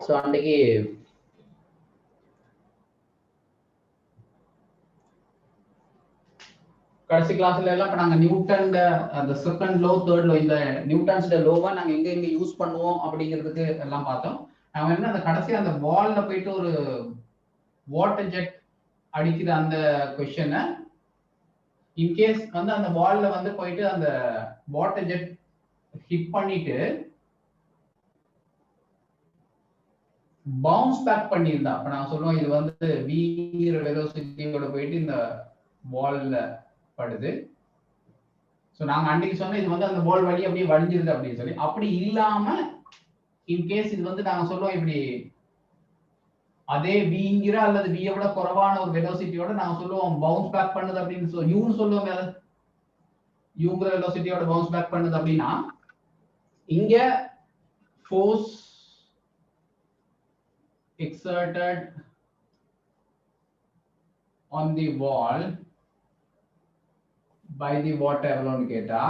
So அன்றைக்கு கடைசி கிளாஸ்ல எல்லாம் இப்ப நாங்க நியூட்டன் அந்த செகண்ட் லோ தேர்ட் லோ இந்த நியூட்டன்ஸ் லோவை நாங்க எங்க எங்க யூஸ் பண்ணுவோம் அப்படிங்கிறதுக்கு எல்லாம் பார்த்தோம். நாங்க என்ன அந்த கடைசி அந்த வால்ல போயிட்டு ஒரு வாட்டர் ஜெட் அடிக்கிற அந்த கொஸ்டினை இன்கேஸ் வந்து அந்த வால்ல வந்து போயிட்டு அந்த வாட்டர் ஜெட் ஹிட் பண்ணிட்டு பவுன்ஸ் பேக் பண்ணியிருந்தா அப்ப நான் சொல்லுவோம் இது வந்து வீங்கிற வெலோசிட்டியோட போயிட்டு இந்த வால்ல படுது. ஸோ நாங்க அன்னைக்கு சொன்ன இது வந்து அந்த பால் வழி அப்படியே வடிஞ்சிருது அப்படின்னு சொல்லி, அப்படி இல்லாம இன்கேஸ் இது வந்து நாங்க சொல்லுவோம் இப்படி அதே வீங்கிற அல்லது வியை விட குறைவான ஒரு வெலோசிட்டியோட நாங்க சொல்லுவோம் பவுன்ஸ் பேக் பண்ணுது அப்படின்னு யூன்னு சொல்லுவோம். யூங்கிற வெலோசிட்டியோட பவுன்ஸ் பேக் பண்ணுது அப்படின்னா இங்க force exerted on the wall by the water எவ்வளோன்னு கேட்டா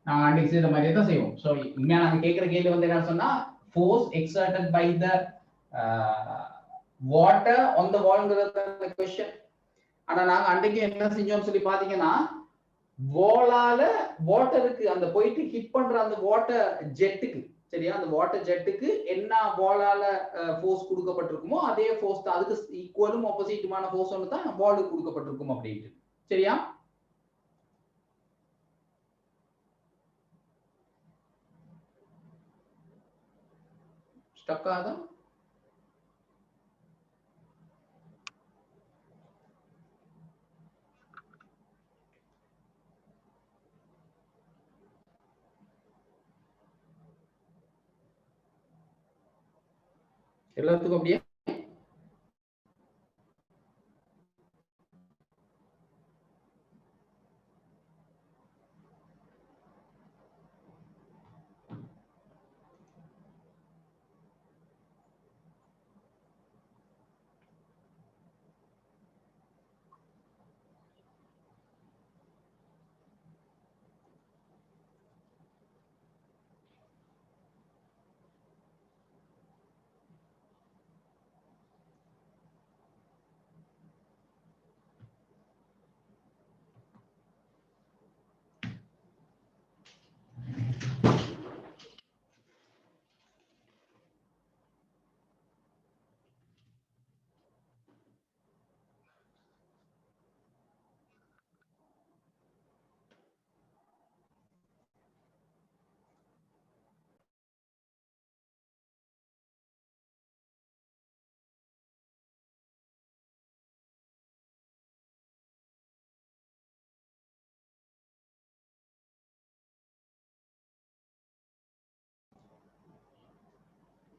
நாங்க அன்னைக்கு செய்த மாதிரியே தான் செய்வோம். ஸோ உண்மையா நாங்க கேட்கிற கேள்வி வந்து என்ன சொன்னா force exerted by the water on the வால்ங்கிறது கொஸ்டின். ஆனா நாங்க அன்னைக்கு என்ன செஞ்சோம்னு சொல்லி பாத்தீங்கன்னா வாலால வாட்டருக்கு அந்த போயிட்டு ஹிட் பண்ற அந்த வாட்டர் ஜெட்டுக்கு சரியா அந்த வாட்டர் ஜெட்டுக்கு என்ன பாலால ஃபோர்ஸ் கொடுக்கப்பட்டிருக்குமோ அதே ஃபோர்ஸ் தான் அதுக்கு ஈக்குவலும் ஆப்போசிட்டுமான ஃபோர்ஸ் ஒன்று தான் பாலுக்கு கொடுக்கப்பட்டிருக்கும் அப்படின்ட்டு சரியா. ஸ்டக் ஆகுதா? எல்லாத்துக்கும் அப்படியே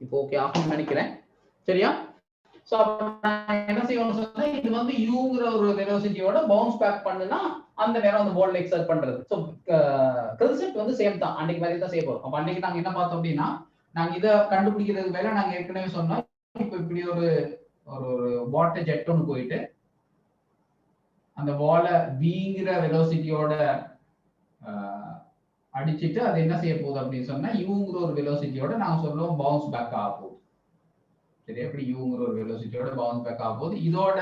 இப்போ ஓகே ஆகும் நினைக்கிறேன் சரியா. சோ என்ன செய்யணும்னு சொன்னா இது வந்து யூங்கிற ஒரு வெலோசிட்டியோட பவுன்ஸ் பேக் பண்ணுனா அந்த நேரம் அந்த பால்ல எக்ஸர்ட் பண்றது. சோ கான்செப்ட் வந்து சேம் தான் அன்னைக்கு மாதிரி தான் செய்ய போறோம். அப்ப அன்னைக்கு நாங்க என்ன பார்த்தோம் அப்படின்னா நாங்க இதை கண்டுபிடிக்கிறதுக்கு வேலை நாங்க ஏற்கனவே சொன்னோம் இப்ப இப்படி ஒரு ஒரு வாட்டர் ஜெட் ஒன்று போயிட்டு அந்த பாலை வீங்கிற வெலோசிட்டியோட அடிச்சுட்டு அது என்ன செய்ய போகுது அப்படின்னு சொன்னா யூங்கிற ஒரு வெலோசிட்டியோட நாங்க சொல்லுவோம் பவுன்ஸ் பேக் ஆக போகுது சரி. எப்படி யூங்கிற ஒரு வெலோசிட்டியோட பவுன்ஸ் பேக் ஆக போகுது. இதோட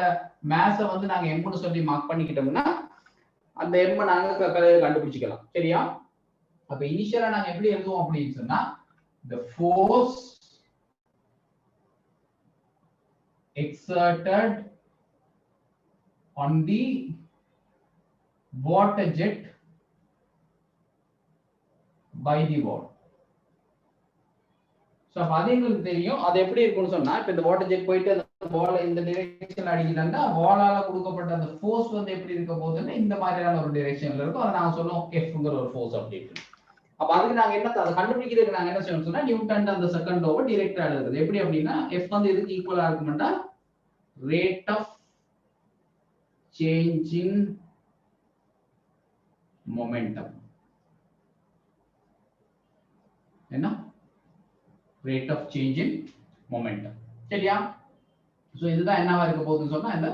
மேஸை வந்து நாங்க எம்னு சொல்லி மார்க் பண்ணிக்கிட்டோம்னா அந்த எம் நாங்க கண்டுபிடிச்சிக்கலாம் சரியா. அப்ப இனிஷியலா நாங்க எப்படி எழுதுவோம் அப்படின்னு சொன்னா the force exerted on the water jet by the wall. So அது எங்களுக்கு தெரியும். அது எப்படி இருக்கும்னு சொன்னா இப்ப இந்த வாட்டர் ஜெட் போயிட்டு அந்த பால் இந்த டைரக்ஷன்ல அடிக்குதுன்னா வாலால கொடுக்கப்பட்ட அந்த ஃபோர்ஸ் வந்து எப்படி இருக்க போகுதுன்னா இந்த மாதிரியான ஒரு டைரக்ஷன்ல இருக்கும். அதை நாங்க சொல்லுவோம் எஃப்ங்கிற ஒரு ஃபோர்ஸ் அப்படின்னு. அப்ப அதுக்கு நாங்க என்ன அதை கண்டுபிடிக்கிறதுக்கு நாங்க என்ன செய்யணும் சொன்னா நியூட்டன் அந்த செகண்ட் லோவை டைரக்டா எழுதுறது. எப்படி அப்படின்னா எஃப் வந்து இதுக்கு ஈக்குவலா இருக்கும்னா rate of change in momentum என்ன rate of change in momentum சரியா. சோ இதுதான் என்னவா இருக்க போகுதுன்னு சொன்னா இந்த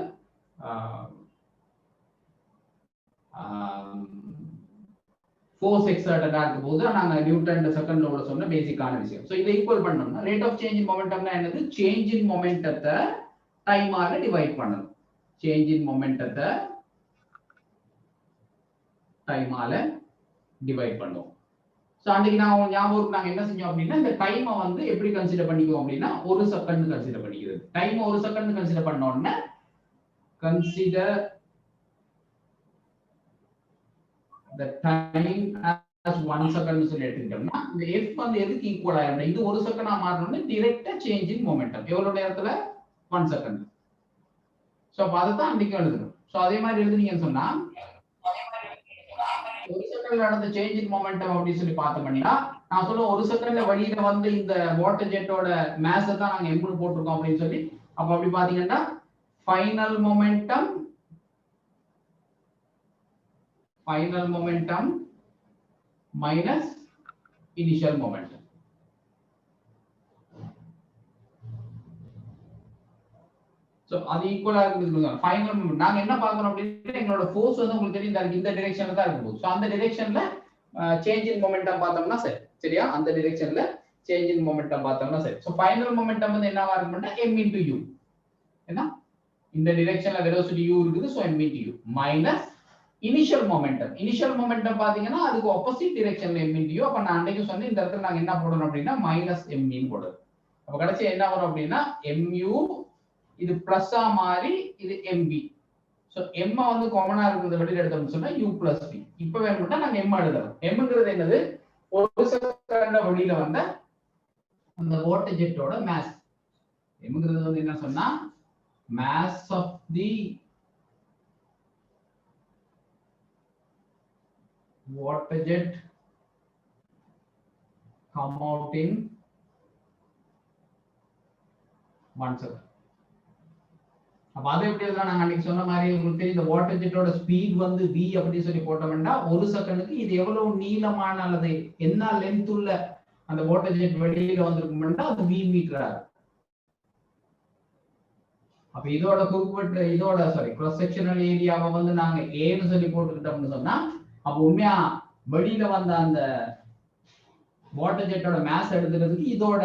ஃபோர்ஸ் எக்ஸர்டடா இருக்கும் போது நாங்க நியூட்டன் செகண்ட் லோல சொன்ன பேசிக்கான விஷயம். ஸோ இதை ஈக்குவல் பண்ணோம்னா ரேட் ஆஃப் சேஞ்ச் இன் மொமெண்டம்னா என்னது? சேஞ்ச் இன் மொமெண்டத்தை டைமால டிவைட் பண்ணணும். சேஞ்ச் இன் மொமெண்டத்தை டைமால டிவைட் பண்ணுவோம். ஸோ அன்னைக்கு நான் ஞாபகம் நாங்கள் என்ன செஞ்சோம் அப்படின்னா இந்த டைமை வந்து எப்படி கன்சிடர் பண்ணிக்குவோம் அப்படின்னா 1 செகண்ட் கன்சிடர் பண்ணிக்கிறது. டைம் 1 செகண்ட் கன்சிடர் பண்ணோம்னா consider the time as 1 second சொல்லி எடுத்துக்கிட்டோம்னா இந்த f வந்து எதுக்கு ஈக்குவல் ஆயிடும்? இது 1 செகண்டா மாறணும்னா டைரக்டா சேஞ்ச் இன் மொமெண்டம் எவ்வளவு நேரத்துல? 1 செகண்ட். சோ அப்ப அத தான் அன்னைக்கு எழுதணும். சோ அதே மாதிரி எழுதுனீங்கன்னு சொன்னா 1 செகண்ட்ல நடந்த சேஞ்ச் இன் மொமெண்டம் அப்படி சொல்லி பார்த்தோம்னா நான் சொல்ல 1 செகண்ட்ல வழியில வந்து இந்த வாட்டர் ஜெட்டோட மாஸ் தான் நாங்க m னு போட்டுருக்கோம் அப்படின்னு சொல்லி. அப்ப அப்படி பாத்தீங்கன்னா final momentum minus initial momentum. So அது ஈக்குவலா இருக்குதுங்க. ஃபைனல் மொமெண்ட் நாங்க என்ன பார்க்கறோம் அப்படின்னா எங்களோட ஃபோர்ஸ் வந்து உங்களுக்கு தெரியும் இந்த டைரக்ஷன்ல தான் இருக்கும். சோ அந்த டைரக்ஷன்ல சேஞ்ச் இன் மொமெண்டம் பார்த்தோம்னா சரி. சரியா? அந்த டைரக்ஷன்ல சேஞ்ச் இன் மொமெண்டம் பார்த்தோம்னா சரி. சோ ஃபைனல் மொமெண்டம் வந்து என்னவா இருக்கும்னா m into u. என்ன? இந்த டைரக்ஷன்ல வெலாசிட்டி u இருக்குது. So m into u minus initial momentum பாத்தீங்கன்னா அதுக்கு ஆப்போசிட் டைரக்ஷன்ல m into u. அப்ப நான் அன்னைக்கு சொன்ன இந்த இடத்துல நாங்க என்ன போடணும் அப்படின்னா மைனஸ் m ன்னு போடுறோம். அப்ப கடைசி என்ன வரும் அப்படின்னா mu இது பிளஸ்ஸா மாறி இது mv. சோ m வந்து காமனா இருக்கிறத வெளியில எடுத்தோம்னு சொன்னா u plus v. இப்போ வேணும்னா நாங்க m எழுதலாம். mங்கிறது என்னது? ஒரு செகண்ட்ல வெளியில வந்த அந்த வாட்டர் ஜெட்டோட மாஸ். mங்கிறது வந்து என்ன சொன்னா mass of the water jet come out in 1 second. அப்ப அது எப்படி எழுதலாம்? நாங்க அன்னைக்கு சொன்ன மாதிரி உங்களுக்கு தெரியும் இந்த வாட்டர் ஜெட்டோட ஸ்பீட் வந்து v அப்படி சொல்லி போட்டோம்னா 1 செகண்டுக்கு இது எவ்வளவு நீளமான அல்லது என்ன லென்த் உள்ள அந்த வாட்டர் ஜெட் வெளியில வந்திருக்கும்னா அது v மீட்டரா இருக்கும். அப்ப இதோட குறுக்குவெட்டு இதோட cross sectional ஏரியாவை வந்து நாங்க a ன்னு சொல்லி போட்டுக்கிட்டோம்னு சொன்னா அப்ப உண்மையா வெளியில வந்த அந்த வாட்டர் ஜெட்டோட மாஸ் எடுக்கிறதுக்கு இதோட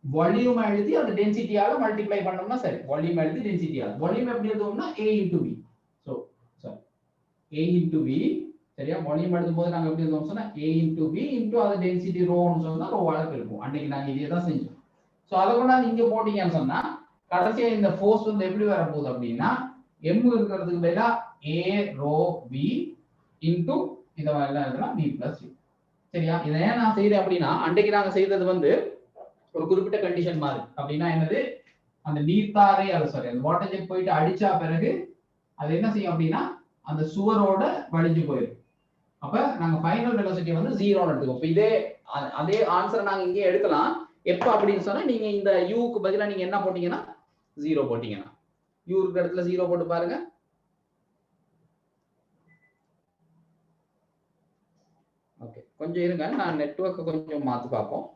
வால்யூம் எழுதி அந்த டென்சிட்டியால மல்டிப்ளை பண்ணோம்னா சரி. வால்யூம் எழுதி டென்சிட்டியால வால்யூம் எப்படி எழுதுவோம்னா a into v. So a into v. சரியா? வால்யூம் எழுதும்போது நாங்க எப்படி எழுதுவோம் சொன்னா a into v into அந்த டென்சிட்டி rho ன்னு சொன்னா rho ஆல பெருக்குவோம். அன்னைக்கு நாங்க இதே தான் செஞ்சோம். சோ அத கூட நீங்க போட்டீங்கன்னு சொன்னா கடைசியா இந்த ஃபோர்ஸ் வந்து எப்படி வர போகுது அப்படின்னா m இருக்கிறதுக்கு பதிலா a rho v into இந்த மாதிரி எல்லாம் எழுதலாம் v plus u. சரியா? இதை ஏன் நான் செய்யறேன் அப்படின்னா அன்னைக்கு நாங்க செய்தது வந்து ஒரு குறிப்பிட்ட கண்டிஷன் மாதிரி. அப்படின்னா என்னது? அந்த நீர்த்தாரை அந்த வாட்டர் ஜெட் போயிட்டு அடிச்சா பிறகு அது என்ன செய்யும் அப்படின்னா அந்த சுவரோட வலிஞ்சு போயிடும். அப்ப நாங்க ஃபைனல் வெலாசிட்டி வந்து 0 எடுத்துக்கோம். இப்ப அதே ஆன்சரை நாங்க இங்கே எடுக்கலாம். எப்ப அப்படின்னு சொன்னா நீங்க இந்த யூக்கு பதிலா நீங்க என்ன போட்டீங்கன்னா 0 போட்டீங்கன்னா u இருக்கிற இடத்துல 0 போட்டு பாருங்க. ஓகே, கொஞ்சம் இருங்க, நான் நெட்வொர்க் கொஞ்சம் மாத்தி பார்ப்போம்.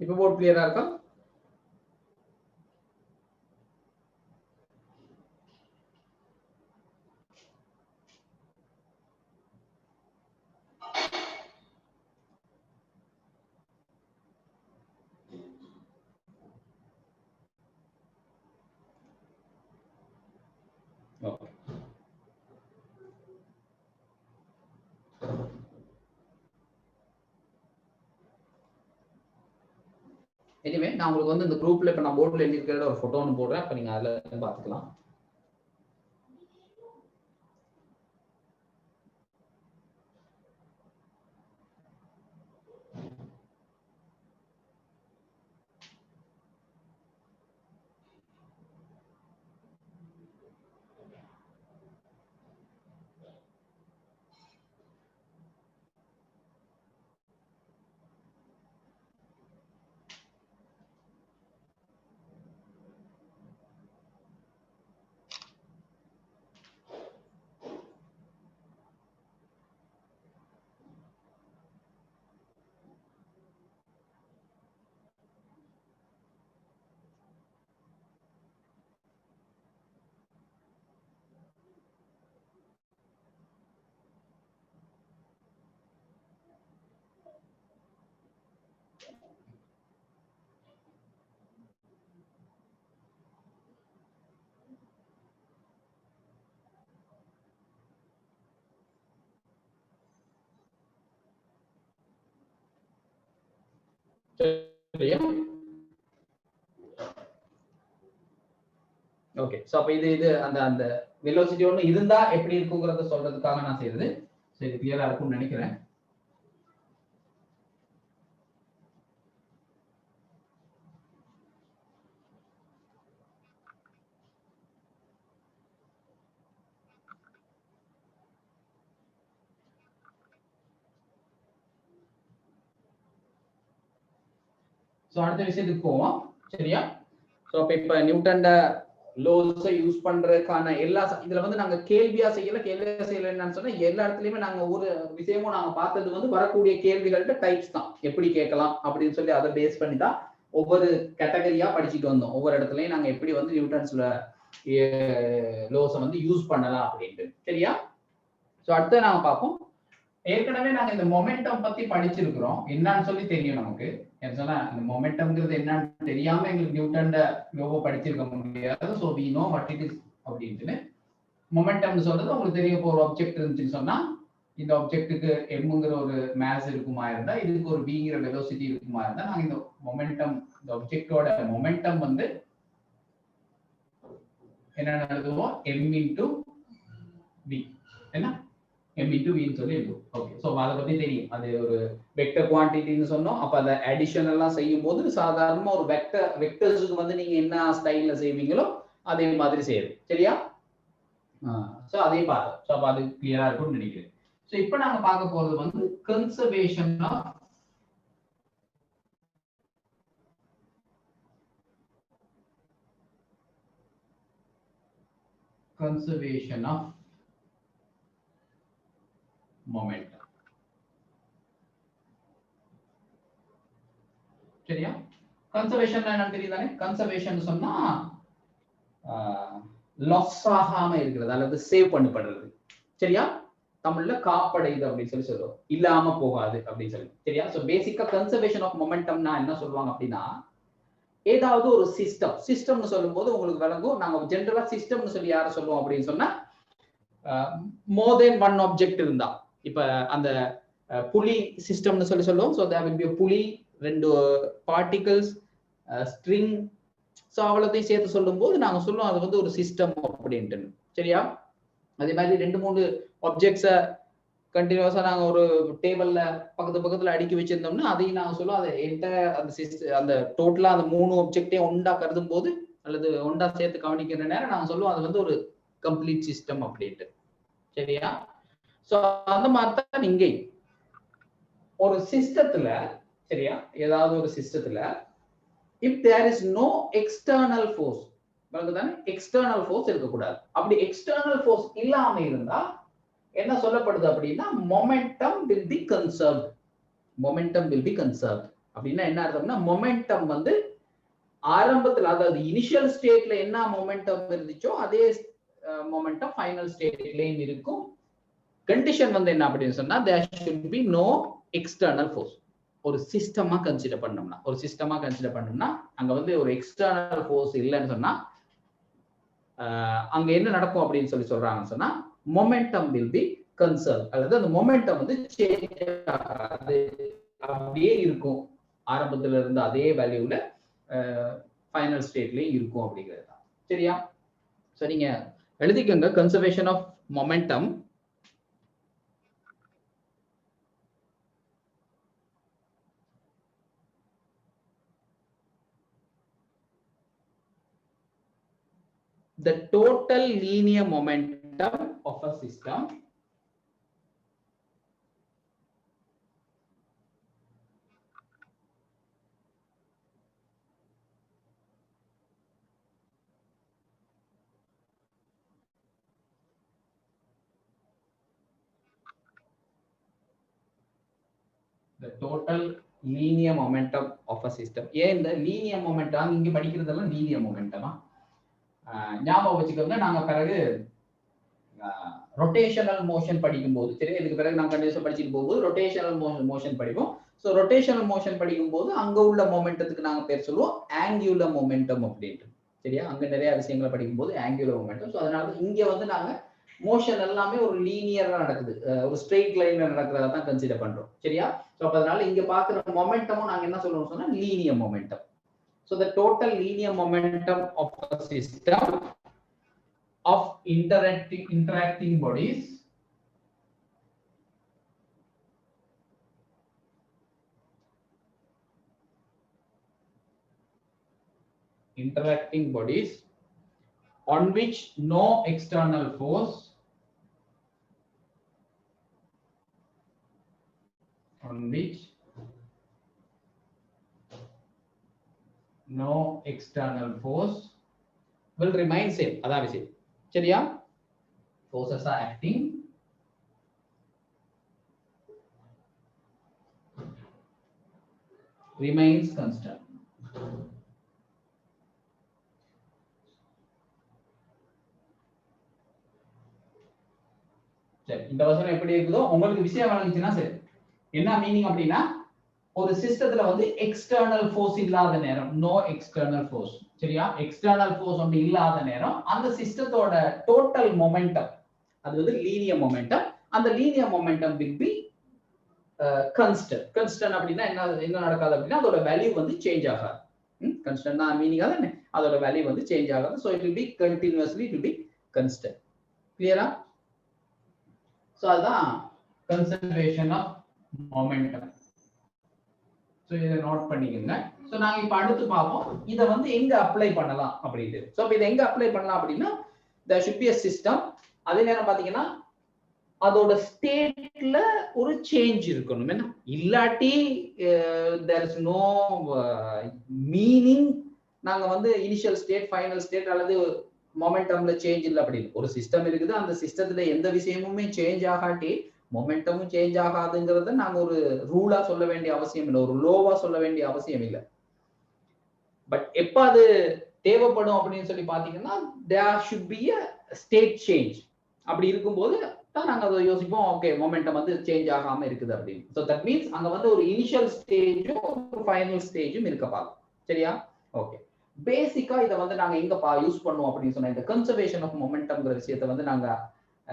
இப்போ போர்ட் கிளியரா இருக்கா? ஓகே. எனிவே நான் உங்களுக்கு வந்து இந்த குரூப்ல இப்ப நான் போர்ட்ல எழுதி இருக்கிற ஒரு போட்டோ ஒன்று போடுறேன். அப்ப நீங்க அதுல பாத்துக்கலாம். சரியா? ஓகே. சோ அப்ப இது அந்த வெலோசிட்டி ஒன்னு இருந்தா எப்படி இருக்குங்கறத சொல்றதுக்காக நான் செய்யறது. சோ இது கிளியரா இருக்கும்னு நினைக்கிறேன். சோ அடுத்த விஷயத்துக்கு போவோம். சரியா? சோ அப்ப இப்ப நியூட்டன்ட லோஸ் யூஸ் பண்றதுக்கான எல்லா இதுல வந்து நாங்க கேள்வியா செய்யலன்னு சொன்னா எல்லா இடத்துலயுமே நாங்க ஒரு விஷயமும் நாங்க பார்த்தது வந்து வரக்கூடிய கேள்விகள்ட்ட டைப்ஸ் தான். எப்படி கேட்கலாம் அப்படின்னு சொல்லி அதை பேஸ் பண்ணி தான் ஒவ்வொரு கேட்டகரியா படிச்சுட்டு வந்தோம். ஒவ்வொரு இடத்துலயும் நாங்க எப்படி வந்து நியூட்டன்ஸ்ல லோஸை வந்து யூஸ் பண்ணலாம் அப்படின்ட்டு. சரியா? சோ அடுத்து நாங்க பார்ப்போம். ஏற்கனவே நாங்க இந்த மொமெண்டம் பத்தி படிச்சிருக்கிறோம். என்னன்னு சொல்லி தெரியும் நமக்கு. சொன்னா இந்த மொமெண்டம்ங்கிறது என்னன்னு தெரியாம எங்களுக்கு நியூட்டன்ட லோவோ படிச்சிருக்க முடியாது. So we know what it is அப்படின்ட்டு. மொமெண்டம்னு சொல்றது உங்களுக்கு தெரிய போற ஆப்ஜெக்ட் இருந்துச்சுன்னு சொன்னா இந்த ஆப்ஜெக்ட்டுக்கு எம்ங்கிற ஒரு மாஸ் இருக்குமா இருந்தா இதுக்கு ஒரு விங்கிற வெலோசிட்டி இருக்குமா இருந்தா நாங்க இந்த மொமெண்டம் இந்த ஆப்ஜெக்டோட மொமெண்டம் வந்து என்ன எழுதுவோம் m into v. என்ன m into v ன்னு சொல்லி எழுதுவோம். ஓகே. சோ அத பத்தி தெரியும். அது ஒரு வெக்டர் குவாண்டிட்டின்னு சொன்னோம். அப்ப அத அடிஷன் எல்லாம் செய்யும்போது சாதாரணமா ஒரு வெக்டர்ஸ்க்கு வந்து நீங்க என்ன ஸ்டைல்ல செய்வீங்களோ அதே மாதிரி செய்யுது. சரியா? சோ அதே பாரு. சோ அப்ப அது கிளியரா இருக்கும்னு நினைக்கிறேன். சோ இப்போ நாங்க பார்க்க போறது வந்து கன்சர்வேஷன் ஆஃப் momentum. சரியா? கன்சர்வேஷன் என்னன்னு தெரியுதானே? கன்சர்வேஷன் சொன்னா லாஸ் ஆகாம இருக்கிறது அல்லது சேவ் பண்ணப்படுறது. சரியா? தமிழ்ல காப்படைது அப்படின்னு சொல்லி சொல்லுவோம். இல்லாம போகாது அப்படின்னு சொல்லி. சரியா? சோ பேசிக்கா கன்சர்வேஷன் ஆஃப் மொமெண்டம்னா என்ன சொல்லுவாங்க அப்படின்னா ஏதாவது ஒரு சிஸ்டம்னு சொல்லும்போது உங்களுக்கு விளங்கும். நாங்க ஜெனரலா சிஸ்டம்னு சொல்லி யாரை சொல்லுவோம் அப்படின்னு சொன்னா மோர் தென் ஒன் ஆப்ஜெக்ட் இருந்தா இப்ப அந்த புலி சிஸ்டம்னு சொல்லி சொல்லுவோம். ஸோ தேர் வில் பி புலி, ரெண்டு பார்ட்டிகல்ஸ், ஸ்ட்ரிங், ஸோ அவ்வளோத்தையும் சேர்த்து சொல்லும்போது நாங்க சொல்லுவோம் அது வந்து ஒரு சிஸ்டம் அப்படின்ட்டு. சரியா? அதே மாதிரி 2-3 ஆப்ஜெக்ட்ஸை கண்டினியூஸா நாங்க ஒரு டேபிள்ல பக்கத்துல அடுக்கி வச்சிருந்தோம்னா அதையும் நாங்க சொல்லுவோம் அது அந்த டோட்டலா அந்த 3 ஆப்ஜெக்டையும் ஒண்டா கருதும் போது அல்லது ஒண்டா சேர்த்து கவனிக்கிற நேரம் நாங்க சொல்லுவோம் அது வந்து ஒரு கம்ப்ளீட் சிஸ்டம் அப்படின்ட்டு. சரியா? சோ அந்த மாதிரி தான் இங்கே ஒரு சிஸ்டத்துல, சரியா, ஏதாவது ஒரு சிஸ்டத்துல if there is no external force, வலதுதானே, எக்ஸ்டர்னல் ஃபோர்ஸ் இருக்கக்கூடாது. அப்படி எக்ஸ்டர்னல் ஃபோர்ஸ் இல்லாம இருந்தா என்ன சொல்லப்படுது அப்படின்னா momentum will be conserved. Momentum will be conserved அப்படின்னா என்ன அர்த்தம்னா மொமெண்டம் வந்து ஆரம்பத்துல அதாவது இனிஷியல் ஸ்டேட்ல என்ன மொமெண்டம் இருந்துச்சோ அதே மொமெண்டம் ஃபைனல் ஸ்டேட்லயும் இருக்கும். கண்டிஷன் வந்து என்ன அப்படின்னு சொன்னா there should be no external force. ஒரு சிஸ்டமா கன்சிடர் பண்ணோம்னா அங்க வந்து ஒரு எக்ஸ்டர்னல் ஃபோர்ஸ் இல்லைன்னு சொன்னா அங்க என்ன நடக்கும் அப்படின்னு சொல்லி சொல்றாங்கன்னு சொன்னா மொமெண்டம் will be conserved அல்லது அந்த மொமெண்டம் வந்து சேஞ்ச் ஆகாது, அப்படியே இருக்கும். ஆரம்பத்துல இருந்து அதே வேல்யூல ஃபைனல் ஸ்டேட்லயும் இருக்கும் அப்படிங்கிறது தான். சரியா? சோ நீங்க எழுதிக்கங்க conservation of momentum. The total linear momentum of a system ஏன் இந்த லீனியர் மொமெண்டம் இங்க படிக்கிறதெல்லாம் லீனியர் மொமெண்டமா ஞாபகம் வச்சுக்கோங்க. நாங்க பிறகு ரொட்டேஷனல் மோஷன் படிக்கும்போது, சரி, இதுக்கு பிறகு நாங்க கண்டினியூஸா படிச்சுட்டு போகும்போது ரொட்டேஷனல் மோஷன் படிப்போம். ஸோ ரொட்டேஷனல் மோஷன் படிக்கும்போது அங்க உள்ள மொமெண்டத்துக்கு நாங்க பேர் சொல்லுவோம் ஆங்குலர் மொமெண்டம் அப்படின்ட்டு. சரியா? அங்க நிறைய விஷயங்களை படிக்கும்போது ஆங்குலர் மொமெண்டம். ஸோ அதனால இங்க வந்து நாங்க மோஷன் எல்லாமே ஒரு லீனியரா நடக்குது, ஒரு ஸ்ட்ரெயிட் லைன்ல நடக்கிறத தான் கன்சிடர் பண்றோம். சரியா? சோ அதனால இங்க பாக்குற மொமெண்டமும் நாங்க என்ன சொல்றோம் சொன்னா linear momentum. So the total linear momentum of a system of interacting bodies on which no external force will remain same. அதான் விஷயம். சரியா? Forces are acting remains constant. சரி, இந்த வசனம் எப்படி இருக்குதோ உங்களுக்கு விஷயம் வழங்குச்சுன்னா சரி. என்ன மீனிங் அப்படின்னா ஒரு சிஸ்டத்துல வந்து எக்ஸ்டர்னல் ஃபோர்ஸ் இல்லாத நேரம், நோ எக்ஸ்டர்னல் ஃபோர்ஸ். சரியா? எக்ஸ்டர்னல் ஃபோர்ஸ் வந்து இல்லாத நேரம் அந்த சிஸ்டத்தோட டோட்டல் மொமெண்டம் அது வந்து லீனியர் மொமெண்டம். அந்த linear momentum will be constant. constant அப்படின்னா என்ன நடக்காது அப்படின்னா அதோட வேல்யூ வந்து சேஞ்ச் ஆகாது. கன்ஸ்டன்ட்னா மீனிங் அதானே, அதோட வேல்யூ வந்து சேஞ்ச் ஆகாது. so it will be continuously, it will be constant. கிளியரா? so அதுதான் conservation of momentum. so இத நோட் பண்ணிக்கங்க. so நாங்க இப்ப அடுத்து பாப்போம் இத வந்து எங்க அப்ளை பண்ணலாம் அப்படினு. so இப்ப இத எங்க அப்ளை பண்ணலாம் அப்படினா there should be a system. அதே நேரம் பாத்தீங்கன்னா அதோட ஸ்டேட்ல ஒரு சேஞ்ச் இருக்கணும். என்ன இல்லாட்டி there is no meaning. நாங்க வந்து இனிஷியல் ஸ்டேட், ஃபைனல் ஸ்டேட் அல்லது மொமெண்டம்ல சேஞ்ச் இல்ல அப்படி. ஒரு சிஸ்டம் இருக்குது, அந்த சிஸ்டத்துல எந்த விஷயமுமே சேஞ்ச் ஆகாட்டி மொமெண்டமும் சேஞ்ச் ஆகாதுங்கிறத நாங்க ஒரு ரூலா சொல்ல வேண்டிய அவசியம் இல்லை, ஒரு லோவா சொல்ல வேண்டிய அவசியம் இல்லை. பட் எப்ப அது தேவைப்படும் அப்படின்னு சொல்லி பாத்தீங்கன்னா there should be a state change. அப்படி இருக்கும்போது தான் நாங்க அதை யோசிப்போம், ஓகே மொமெண்டம் வந்து சேஞ்ச் ஆகாம இருக்குது அப்படின்னு. ஸோ தட் மீன்ஸ் அங்க வந்து ஒரு இனிஷியல் ஸ்டேஜும் ஒரு ஃபைனல் ஸ்டேஜும் இருக்க பார்க்கும். சரியா? ஓகே. பேசிக்கா இதை வந்து நாங்க எங்க யூஸ் பண்ணுவோம் அப்படின்னு சொன்னா இந்த கன்சர்வேஷன் ஆஃப் மொமெண்டம்ங்கிற விஷயத்தை வந்து நாங்க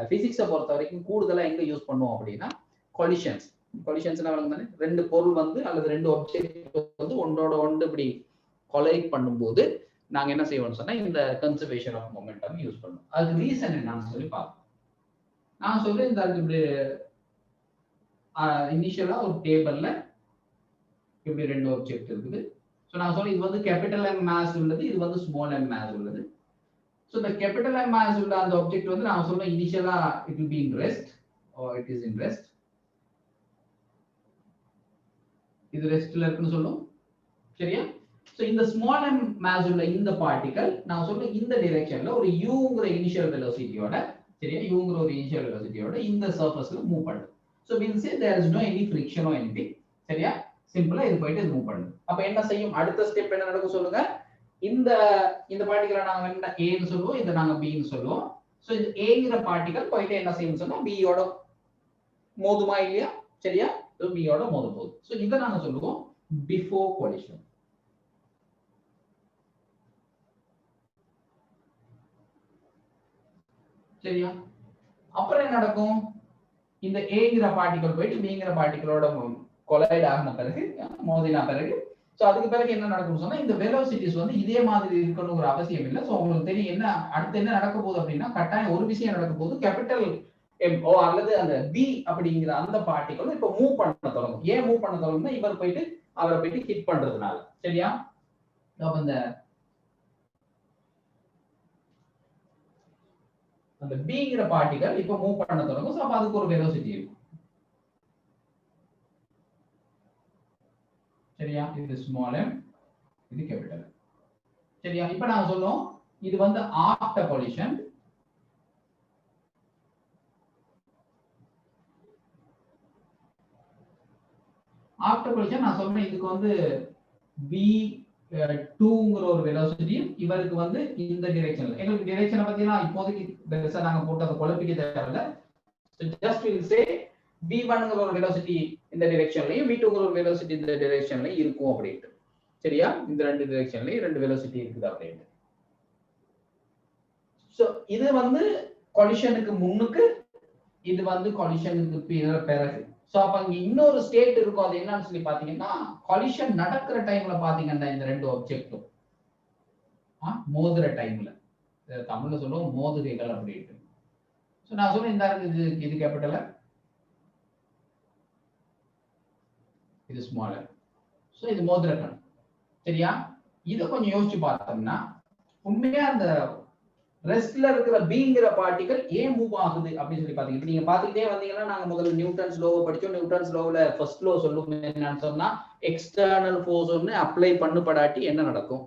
பிசிக்ஸை பொறுத்த வரைக்கும் கூடுதலா எங்க யூஸ் பண்ணுவோம் அப்படின்னா கொலிஷன்ஸ். கொலிஷன்ஸ்னா தானே ரெண்டு பொருள் வந்து அல்லது ரெண்டு ஆப்ஜெக்ட் வந்து ஒன்றோட ஒன்று இப்படி கொலைட் பண்ணும்போது நாங்க என்ன செய்வோம்னு சொன்னா இந்த கன்சர்வேஷன் ஆஃப் மொமெண்டம் யூஸ் பண்ணுவோம். அதுக்கு ரீசன் என்னன்னு சொல்லி பார்ப்போம். நான் சொல்றேன் இந்த இப்படி இனிஷியலா ஒரு டேபிள்ல இப்படி ரெண்டு ஆப்ஜெக்ட் இருக்குது. ஸோ நான் சொல்றேன் இது வந்து கேபிட்டல் எம் மாஸ் உள்ளது, இது வந்து ஸ்மால் எம் மாஸ் உள்ளது. ஸோ இந்த கேபிட்டல் எம் மாஸ் உள்ள அந்த ஆப்ஜெக்ட் வந்து நான் சொல்றேன் இனிஷியலா it will be in rest or it is in rest. இது ரெஸ்ட்ல இருக்குன்னு சொல்லும். சரியா? ஸோ இந்த ஸ்மால் எம் மாஸ் உள்ள இந்த பார்ட்டிகல் நான் சொல்றேன் இந்த டிரெக்ஷன்ல ஒரு யூங்கிற இனிஷியல் வெலோசிட்டியோட, சரியா, யூங்கிற ஒரு இனிஷியல் வெலோசிட்டியோட இந்த சர்ஃபேஸ்ல மூவ் பண்ணுது. So means there is no any friction or anything. சரியா? சிம்பிளா இது போயிட்டு இது மூவ் பண்ணுது. அப்ப என்ன செய்யும்? அடுத்த ஸ்டெப் என்ன நடக்கும் சொல்லுங்க. இந்த பார்ட்டிகலை நாங்க என்ன ஏன்னு சொல்லுவோம், இதை நாங்க பின்னு சொல்லுவோம். ஸோ இந்த ஏங்கிற பார்ட்டிகல் போயிட்டு என்ன செய்யும் சொன்னா பியோட மோதுமா இல்லையா? சரியா? பியோட மோத போகுது. ஸோ இதை நாங்க சொல்லுவோம் பிஃபோர் கொலிஷன். சரியா? அப்புறம் என்ன நடக்கும்? இந்த ஏங்கிற பார்ட்டிகல் போயிட்டு பிங்கிற பார்ட்டிகளோட கொலைட் ஆகின பிறகு, மோதின பிறகு, சோ அதுக்கு பிறகு என்ன நடக்கும்னு சொன்னா இந்த வெலோசிட்டிஸ் வந்து இதே மாதிரி இருக்கணுங்கிற அவசியம் இல்லை. சோ உங்களுக்கு தெரியும் என்ன அடுத்து என்ன நடக்க போகுது அப்படின்னா கட்டாயம் ஒரு விஷயம் நடக்க போகுது. கேபிட்டல் எம் ஓ அல்லது அந்த பி அப்படிங்கிற அந்த பார்ட்டிகல் இப்ப மூவ் பண்ண தொடங்கும். ஏன் மூவ் பண்ண தொடங்கும்னா இவர் போயிட்டு அவரை போயிட்டு ஹிட் பண்றதுனால. சரியா? அப்ப அந்த பிங்கிற பார்ட்டிகல் இப்ப மூவ் பண்ண தொடங்கும். சோ அப்ப அதுக்கு ஒரு வெலோசிட்டி இருக்கும். சரியா? இது ஸ்மால் எம், இது கேபிட்டல். சரியா? இப்ப நான் சொல்லுவோம் இது வந்து ஆஃப்டர் கொலிஷன். ஆஃப்டர் கொலிஷன் நான் சொல்றேன் இதுக்கு வந்து v2ங்கிற ஒரு வெலோசிட்டியும் இவருக்கு வந்து இந்த டிரெக்ஷன்ல. எங்களுக்கு டிரெக்ஷனை பத்தினா இப்போதைக்கு பெருசா நாங்க போட்டு அதை குழப்பிக்க தேவையில்லை. ஜஸ்ட் வில் சே v1ங்கிற ஒரு வெலோசிட்டி இந்த டிரெக்ஷன்லயும் v2ங்கிற ஒரு வெலோசிட்டி இந்த டிரெக்ஷன்லயும் இருக்கும் அப்படின்ட்டு. சரியா? இந்த ரெண்டு டிரெக்ஷன்லயும் ரெண்டு வெலோசிட்டி இருக்குது அப்படின்ட்டு. சோ இது வந்து கொலிஷனுக்கு முன்னுக்கு, இது வந்து கொலிஷனுக்கு பிறகு. சோ அப்ப இங்க இன்னொரு ஸ்டேட் இருக்கும், அது என்னன்னு சொல்லி பாத்தீங்கன்னா கொலிஷன் நடக்கிற டைம்ல பாத்தீங்கன்னா இந்த ரெண்டு ஆப்ஜெக்டும் மோதுற டைம்ல, தமிழ்ல சொல்லுவோம் மோதுகைகள் அப்படின்ட்டு. சோ நான் சொல்றேன் இந்த இது கேபிட்டல், இது ஸ்மாலர். சோ இது மோதுற கண். சரியா? இத கொஞ்சம் யோசிச்சு பார்த்தோம்னா உண்மையா அந்த ரெஸ்ட்ல இருக்கிற பிங்கிற பார்ட்டிகல் ஏன் மூவ் ஆகுது அப்படின்னு சொல்லி பாத்தீங்கன்னா, நீங்க பாத்துக்கிட்டே வந்தீங்கன்னா நாங்க முதல்ல நியூட்டன்ஸ் லோவை படிச்சோம். நியூட்டன்ஸ் லோவுல ஃபர்ஸ்ட் லோ சொல்லும் என்னன்னு சொன்னா எக்ஸ்டர்னல் ஃபோர்ஸ் ஒன்னு அப்ளை பண்ணப்படாட்டி என்ன நடக்கும்.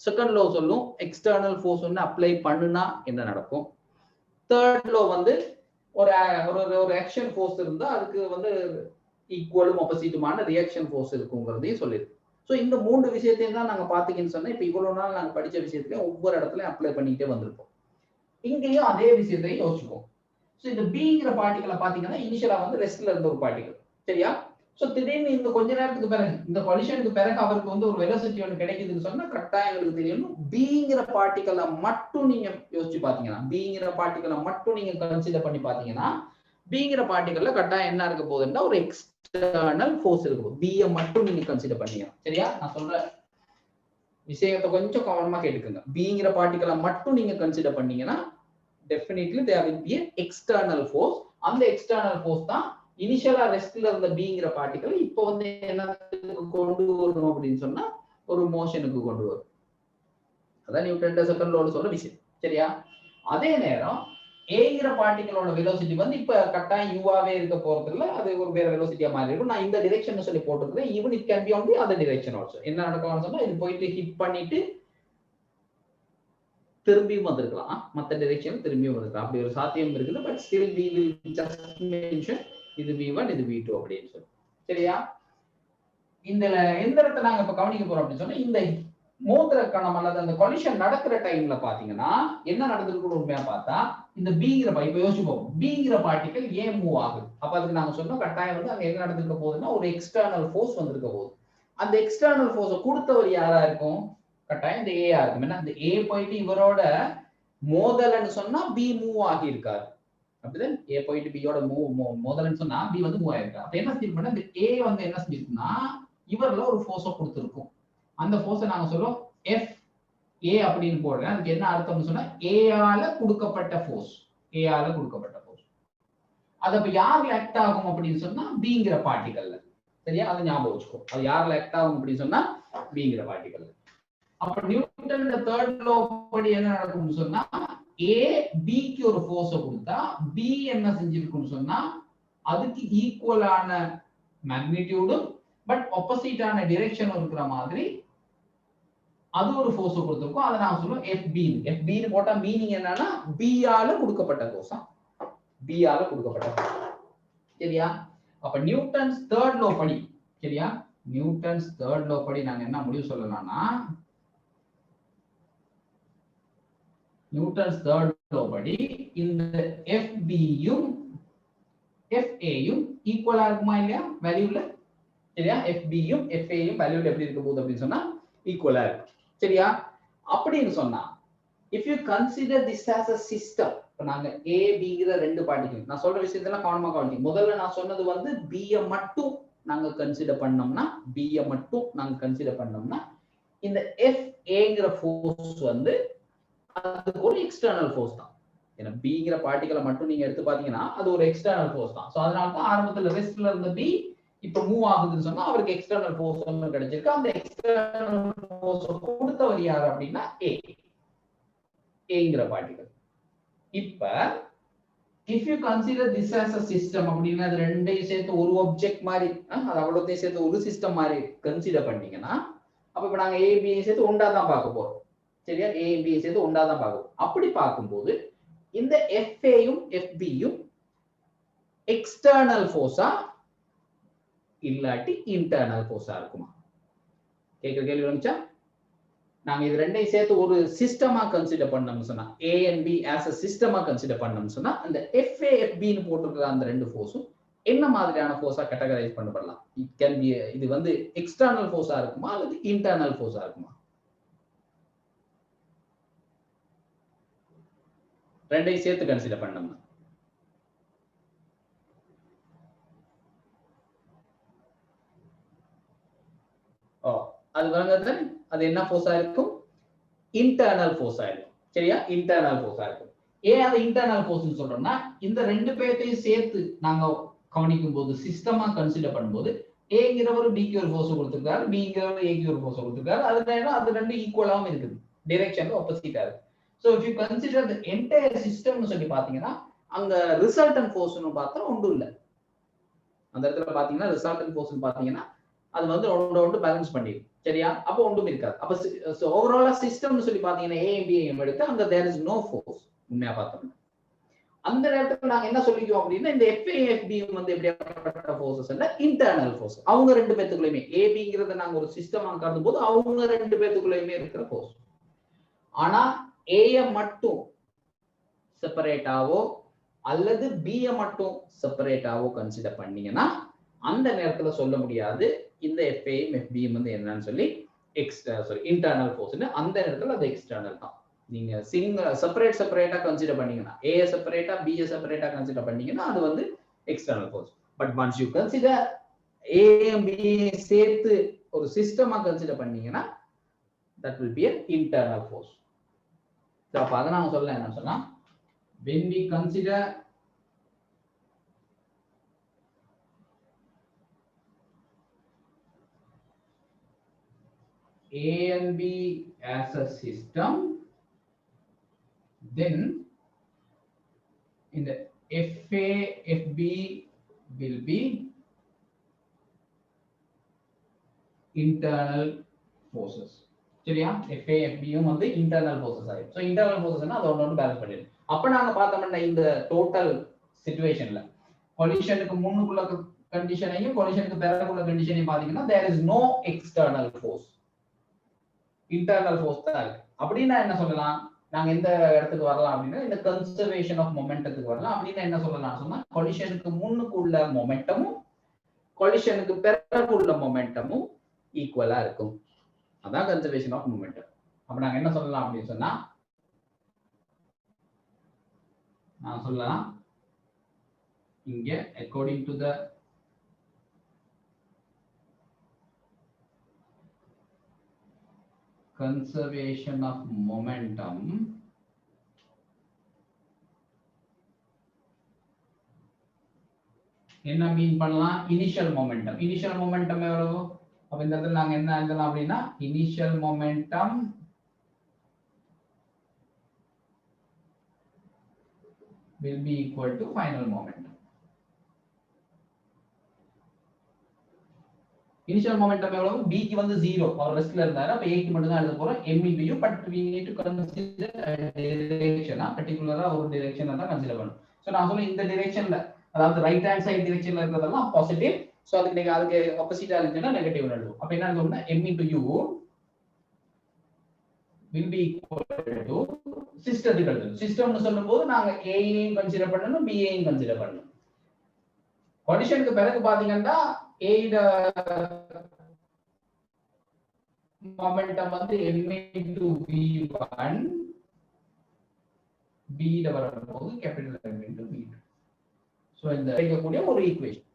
செகண்ட் லோ சொல்லும் எக்ஸ்டர்னல் ஃபோர்ஸ் ஒன்னு அப்ளை பண்ணுனா என்ன நடக்கும். தேர்ட் லோ வந்து ஒரு ஒரு ஆக்ஷன் ஃபோர்ஸ் இருந்தா அதுக்கு வந்து ஈக்குவலும் ஆப்போசிட்டுமான ரியாக்ஷன் ஃபோர்ஸ் இருக்குங்கிறதையும் சொல்லிருக்கு. ஸோ இந்த மூன்று விஷயத்தையும் தான் நாங்க பாத்தீங்கன்னு சொன்னா இப்ப இவ்வளவு நாள் நாங்க படிச்ச விஷயத்தையும் ஒவ்வொரு இடத்துலயும் அப்ளை பண்ணிட்டே வந்திருப்போம். இங்கேயும் அதே விஷயத்தையும் யோசிச்சுப்போம். ஸோ இந்த பிங்கிற பார்ட்டிகளை பாத்தீங்கன்னா இனிஷியலா வந்து ரெஸ்ட்ல இருந்த ஒரு பார்ட்டிகல். சரியா? ஸோ திடீர்னு இந்த கொஞ்ச நேரத்துக்கு பிறகு இந்த கொலிஷனுக்கு பிறகு அவருக்கு வந்து ஒரு வெலோசிட்டி ஒன்று கிடைக்குதுன்னு சொன்னா கரெக்டா எங்களுக்கு தெரியணும். பிங்கிற பார்ட்டிகளை மட்டும் நீங்க யோசிச்சு பாத்தீங்கன்னா, பிங்கிற பார்ட்டிகளை மட்டும் நீங்க கன்சிடர் பண்ணி பாத்தீங்கன்னா, பிங்கிற பார்ட்டிகல்ல கட்டாயம் என்ன இருக்க போகுதுன்னா ஒரு எக்ஸ்டர்னல் ஃபோர்ஸ் இருக்கும். பியை மட்டும் நீங்க கன்சிடர் பண்ணீங்க. சரியா? நான் சொல்ற விஷயத்தை கொஞ்சம் கவனமா கேட்டுக்கோங்க. பிங்கிற பார்ட்டிகலை மட்டும் நீங்க கன்சிடர் பண்ணீங்கன்னா definitely there will be external force. அந்த எக்ஸ்டர்னல் ஃபோர்ஸ் தான் இனிஷியலா ரெஸ்ட்ல இருந்த பிங்கிற பார்ட்டிகல் இப்போ வந்து என்ன கொண்டு வரணும் அப்படின்னு சொன்னா ஒரு மோஷனுக்கு கொண்டு வரும். அதான் நியூட்டன் செகண்ட் லோல சொல்ற விஷயம். சரியா? அதே நேரம் ஏங்கிற பார்ட்டிகளோட வெலோசிட்டி வந்து இப்ப கட்டாயம் யூவாவே இருக்க போறது இல்ல, அது ஒரு வேற வெலோசிட்டியா மாறி இருக்கும். நான் இந்த டிரெக்ஷன் சொல்லி போட்டுருக்கேன். Even it can be on the other direction also. என்ன நடக்கும்னு சொன்னா இது போயிட்டு ஹிட் பண்ணிட்டு திரும்பியும் வந்திருக்கலாம், மற்ற டிரெக்ஷன் திரும்பியும் வந்திருக்கலாம். அப்படி ஒரு சாத்தியம் இருக்குது. But still we will just mention இது V1 இது V2 அப்படின்னு சொல்லி. சரியா? இந்த எந்த இடத்துல நாங்க இப்ப கவனிக்க போறோம் அப்படின்னு சொன்னா இந்த மோதிர கணம் அல்லது அந்த கொலிஷன் நடக்கிற டைம்ல பாத்தீங்கன்னா என்ன நடந்திருக்குன்னு உண்மையா பார்த்தா இந்த பிங்கிற இப்ப யோசிப்போம் பிங்கிற பார்ட்டிகல் ஏன் மூவ் ஆகுது. அப்ப அதுக்கு நாங்க சொன்னோம் கட்டாயம் வந்து அங்க என்ன நடந்திருக்க போகுதுன்னா ஒரு எக்ஸ்டர்னல் ஃபோர்ஸ் வந்திருக்க போகுது. அந்த எக்ஸ்டர்னல் ஃபோர்ஸை கொடுத்தவர் யாரா இருக்கும்? கட்டாயம் இந்த ஏயா இருக்கும். ஏன்னா இந்த ஏ போயிட்டு இவரோட மோதல்னு சொன்னா பி மூவ் ஆகி இருக்காரு. அப்படிதான் ஏ போயிட்டு பியோட மோதல்னு சொன்னா பி வந்து மூவ் ஆயிருக்காரு. அப்ப என்ன செஞ்சிருப்பா இந்த ஏ வந்து என்ன செஞ்சிருக்குன்னா இவர்ல ஒரு ஃபோர்ஸை கொடுத்துருக்கும். அந்த ஃபோர்ஸை நாங்க சொல்றோம் எஃப் ஏ அப்படின்னு போடுறேன். அதுக்கு என்ன அர்த்தம்னு சொன்னா ஏஆல கொடுக்கப்பட்ட ஃபோர்ஸ். ஏஆல கொடுக்கப்பட்ட ஃபோர்ஸ் அது அப்ப யார்ல ஆக்ட் ஆகும் அப்படின்னு சொன்னா பிங்கிற பார்ட்டிகல்ல. சரியா? அதை ஞாபகம் வச்சுக்கோ. அது யார்ல ஆக்ட் ஆகும் அப்படின்னு சொன்னா பிங்கிற பார்ட்டிகல்ல. அப்ப நியூட்டன் தேர்ட் லோ படி என்ன நடக்கும்னு சொன்னா ஏ பிக்கு ஒரு ஃபோர்ஸை கொடுத்தா பி என்ன செஞ்சிருக்குன்னு சொன்னா அதுக்கு ஈக்குவலான மேக்னிடியூடும் பட் ஆப்போசிட்டான டிரெக்ஷனும் இருக்கிற மாதிரி அது ஒரு ஃபோர்ஸ் கொடுத்திருக்கும். அதை நான் சொல்லுவோம் FB. FB ன்னு போட்டா மீனிங் என்னன்னா B ஆல கொடுக்கப்பட்ட ஃபோர்ஸ். B ஆல கொடுக்கப்பட்ட ஃபோர்ஸ். சரியா? அப்ப நியூட்டன்ஸ் தேர்ட் லோ படி, சரியா? நியூட்டன்ஸ் தேர்ட் லோ படி நாங்க என்ன முடிவு சொல்லலாம்னா நியூட்டன்ஸ் தேர்ட் லோ படி இந்த FB யும் FA யும் ஈக்குவலா இருக்குமா இல்லையா வேல்யூல? சரியா? FB யும் FA யும் வேல்யூல எப்படி இருக்க போகுது அப்படின்னு சொன்னா ஈக்குவலா இருக்கு. சரியா? அப்படின்னு சொன்னா if you consider this as a system, இப்ப நாங்க A Bங்கிற ரெண்டு பார்ட்டிகள் நான் சொல்ற விஷயத்தெல்லாம் கவனமா கவனிங்க. முதல்ல நான் சொன்னது வந்து B ய மட்டும் நாங்க கன்சிடர் பண்ணோம்னா இந்த FAங்கிற ஃபோர்ஸ் வந்து அது ஒரு எக்ஸ்டர்னல் ஃபோர்ஸ் தான். ஏன்னா Bங்கிற பார்ட்டிகளை மட்டும் நீங்க எடுத்து பாத்தீங்கன்னா அது ஒரு எக்ஸ்டர்னல் ஃபோர்ஸ் தான். சோ அதனால தான் ஆரம்பத்துல ரெஸ்ட்ல இருந்த B இப்ப மூவ் ஆகுதுன்னு சொன்னா அவருக்கு எக்ஸ்டர்னல் ஃபோர்ஸ் ஒன்று கிடைச்சிருக்கு. அந்த எக்ஸ்டர்னல் ஃபோர்ஸ் கொடுத்தவர் யாரு அப்படின்னா ஏங்கிற பார்ட்டிகல். இப்ப if you consider this as a system அப்படின்னா அது ரெண்டையும் சேர்த்து ஒரு ஆப்ஜெக்ட் மாதிரி அது அவ்வளோத்தையும் சேர்த்து ஒரு சிஸ்டம் மாதிரி கன்சிடர் பண்ணீங்கன்னா அப்ப இப்ப நாங்க A B சேர்த்து ஒன்றா தான் பார்க்க போறோம். சரியா? A B சேர்த்து ஒன்றா தான் பார்க்க போறோம். அப்படி பார்க்கும்போது இந்த FA யும் FB யும் எக்ஸ்டர்னல் ஃபோர்ஸா இல்லாட்டி இன்டர்னல் ஃபோர்ஸா இருக்குமா? கேக்குற கேள்வி வந்துச்சா? நாங்க இது ரெண்டையும் சேர்த்து ஒரு சிஸ்டமா கன்சிடர் பண்ணோம்னு சொன்னா A and B as a சிஸ்டமா கன்சிடர் பண்ணோம்னு சொன்னா அந்த FA FB ன்னு போட்டுருக்கிற அந்த ரெண்டு ஃபோர்ஸும் என்ன மாதிரியான ஃபோர்ஸா கேட்டகரைஸ் பண்ணப்படலாம்? இட் கேன் பி இது வந்து எக்ஸ்டர்னல் ஃபோர்ஸா இருக்குமா அல்லது இன்டர்னல் ஃபோர்ஸா இருக்குமா? ரெண்டையும் சேர்த்து கன்சிடர் பண்ணோம்னா. அது வந்து அது என்ன ஃபோர்ஸா இருக்கும்? இன்டர்னல் ஃபோர்ஸா இருக்கும். சரியா? இன்டர்னல் ஃபோர்ஸா இருக்கும். ஏன் அது இன்டர்னல் ஃபோர்ஸ்னு சொல்றோம்னா இந்த ரெண்டு பேர்த்தையும் சேர்த்து நாங்க கவனிக்கும் போது சிஸ்டமா கன்சிடர் பண்ணும்போது ஏங்கிறவர் பிக்கு ஒரு ஃபோர்ஸ் கொடுத்துருக்காரு, பிங்கிறவர் ஏக்கு ஒரு ஃபோர்ஸ் கொடுத்துருக்காரு. அது ரெண்டு ஈக்குவலாவும் இருக்குது, டைரக்ஷன்ல ஆப்போசிட்டா இருக்கு. So if you consider the entire சிஸ்டம்னு சொல்லி பாத்தீங்கன்னா அங்க ரிசல்டன்ட் ஃபோர்ஸ்னு பார்த்தா ஒன்றும் இல்லை. அந்த இடத்துல பாத்தீங்கன்னா ரிசல்டன்ட் ஃபோர்ஸ்னு பாத்தீங்கன்னா அது வந்து ஒன்று பேலன்ஸ் பண்ணிடும். சரியா? அப்போ ஒன்றும் இருக்காது. அப்ப ஓவராலா சிஸ்டம்னு சொல்லி பாத்தீங்கன்னா ஏஎம்பிஎம் எடுத்து அங்க தேர் இஸ் நோ ஃபோர்ஸ். உண்மையா பார்த்தோம்னா அந்த நேரத்துல நாங்க என்ன சொல்லிக்குவோம் அப்படின்னா இந்த எஃப்ஏஎஃப்பி வந்து எப்படியாப்பட்ட ஃபோர்ஸஸ் இல்ல, இன்டர்னல் ஃபோர்ஸ். அவங்க ரெண்டு பேத்துக்குள்ளயுமே ஏபிங்கிறத நாங்க ஒரு சிஸ்டமா கருதும் போது அவங்க ரெண்டு பேத்துக்குள்ளயுமே இருக்கிற ஃபோர்ஸ். ஆனா ஏய மட்டும் செப்பரேட்டாவோ அல்லது பிய மட்டும் செப்பரேட்டாவோ கன்சிடர் பண்ணீங்கன்னா அந்த நேரத்துல சொல்ல முடியாது இந்த எஃப்ஏஎம் எஃபிஎம் வந்து என்னன்னு சொல்லி இன்டர்னல் ஃபோர்ஸ். அந்த நேரத்துல அது எக்ஸ்டர்னல் தான். நீங்க செப்பரேட்டா கன்சிடர் பண்ணீங்கன்னா ஏ செப்பரேட்டா பி செப்பரேட்டா கன்சிடர் பண்ணீங்கன்னா அது வந்து external force. But once you consider A B சேர்த்து ஒரு சிஸ்டமா கன்சிடர் பண்ணீங்கன்னா that will be an internal force. So அப்ப அத நான் சொல்ல என்ன சொன்னா when we consider A and B as a system, then in the FA FB will be internal forces. சரியா? FA FB வந்து internal forces ஆயிடும். So internal forces னா அது ஒண்ணு பேலன்ஸ் பண்ணிடும். அப்ப நாங்க பார்த்தோம்னா இந்த டோட்டல் சிச்சுவேஷன்ல collisionக்கு முன்னுக்குள்ள கண்டிஷனையும் collisionக்கு பிறகுள்ள கண்டிஷனையும் பாத்தீங்கன்னா there is no external force. Internal force தான் இருக்கு. அப்படின்னா என்ன சொல்லலாம்? நாங்க எந்த இடத்துக்கு வரலாம் அப்படின்னா இந்த கன்சர்வேஷன் ஆஃப் மொமெண்டத்துக்கு வரலாம். அப்படின்னா என்ன சொல்லலாம் சொன்னா கொலிஷனுக்கு முன்னுக்கு உள்ள மொமெண்டமும் கொலிஷனுக்கு பிறகு உள்ள மொமெண்டமும் ஈக்குவலா இருக்கும். அதான் கன்சர்வேஷன் ஆஃப் மொமெண்டம். அப்ப நாங்க என்ன சொல்லலாம் அப்படின்னு சொன்னா நான் சொல்லலாம் இங்க according to the conservation of momentum என்ன மீன் பண்ணலாம்? Initial momentum. இனிஷியல் மொமெண்டம் எவ்வளவு? அப்ப இந்த இடத்துல நாங்க என்ன எழுதலாம் அப்படின்னா initial momentum will be equal to final momentum. Initial momentum எவ்வளவு? b க்கு வந்து 0, அவர் ரெஸ்ட்ல இருந்தாரு. அப்ப a க்கு மட்டும் தான் எழுத போறோம் m into u, but we need to consider direction. பர்టిక్యులரா ஒரு டைரக்ஷனை தான் கன்சிடர் பண்ணணும். சோ நான் சொல்ல இந்த டைரக்ஷன்ல அதாவது ரைட் ஹேண்ட் சைடு டைரக்ஷன்ல இருக்கிறதெல்லாம் பாசிட்டிவ். சோ அதுக்கு அதுக்கு ஆப்போசிட்டா இருந்துச்சுன்னா நெகட்டிவ் எழுதுவோம். அப்ப என்ன எழுதுவோம்னா m into u will be equal to சிஸ்டத்துக்கு எழுதணும். சிஸ்டம்னு சொல்லும்போது நாங்க a ஐயும் கன்சிடர் பண்ணணும், b ஐயும் கன்சிடர் பண்ணணும். கொலிஷனுக்கு பிறகு பாத்தீங்கன்னா a ட மொமெண்டம் வந்து m into v1, b ட வரும்போது capital m into v2. So இந்த கிடைக்கக்கூடிய ஒரு ஈக்குவேஷன்.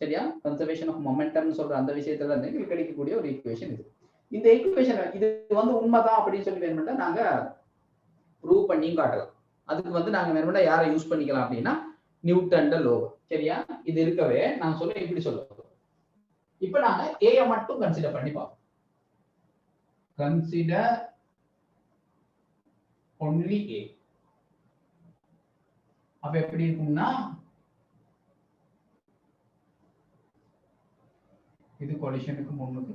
சரியா? கன்சர்வேஷன் ஆஃப் மொமெண்டம் சொல்ற அந்த விஷயத்துல இருந்து உங்களுக்கு கிடைக்கக்கூடிய ஒரு ஈக்குவேஷன் இது. இந்த ஈக்குவேஷன் இது வந்து உண்மைதான் அப்படின்னு சொல்லி வேணும்னா நாங்க ப்ரூவ் பண்ணி காட்டலாம். அதுக்கு வந்து நாங்க வேணும்னா யாரை யூஸ் பண்ணிக்கலாம் அப்படின்னா நியூட்டன் லோ. சரியா? இது இருக்கவே நான் சொல்ல இப்படி சொல்லுவோம். இப்ப நாங்க a மட்டும் கன்சிடர் பண்ணி பார்ப்போம். Consider only a. அப்ப எப்படி இருக்கும்னா இது கொலிஷனுக்கு முன்னுக்கு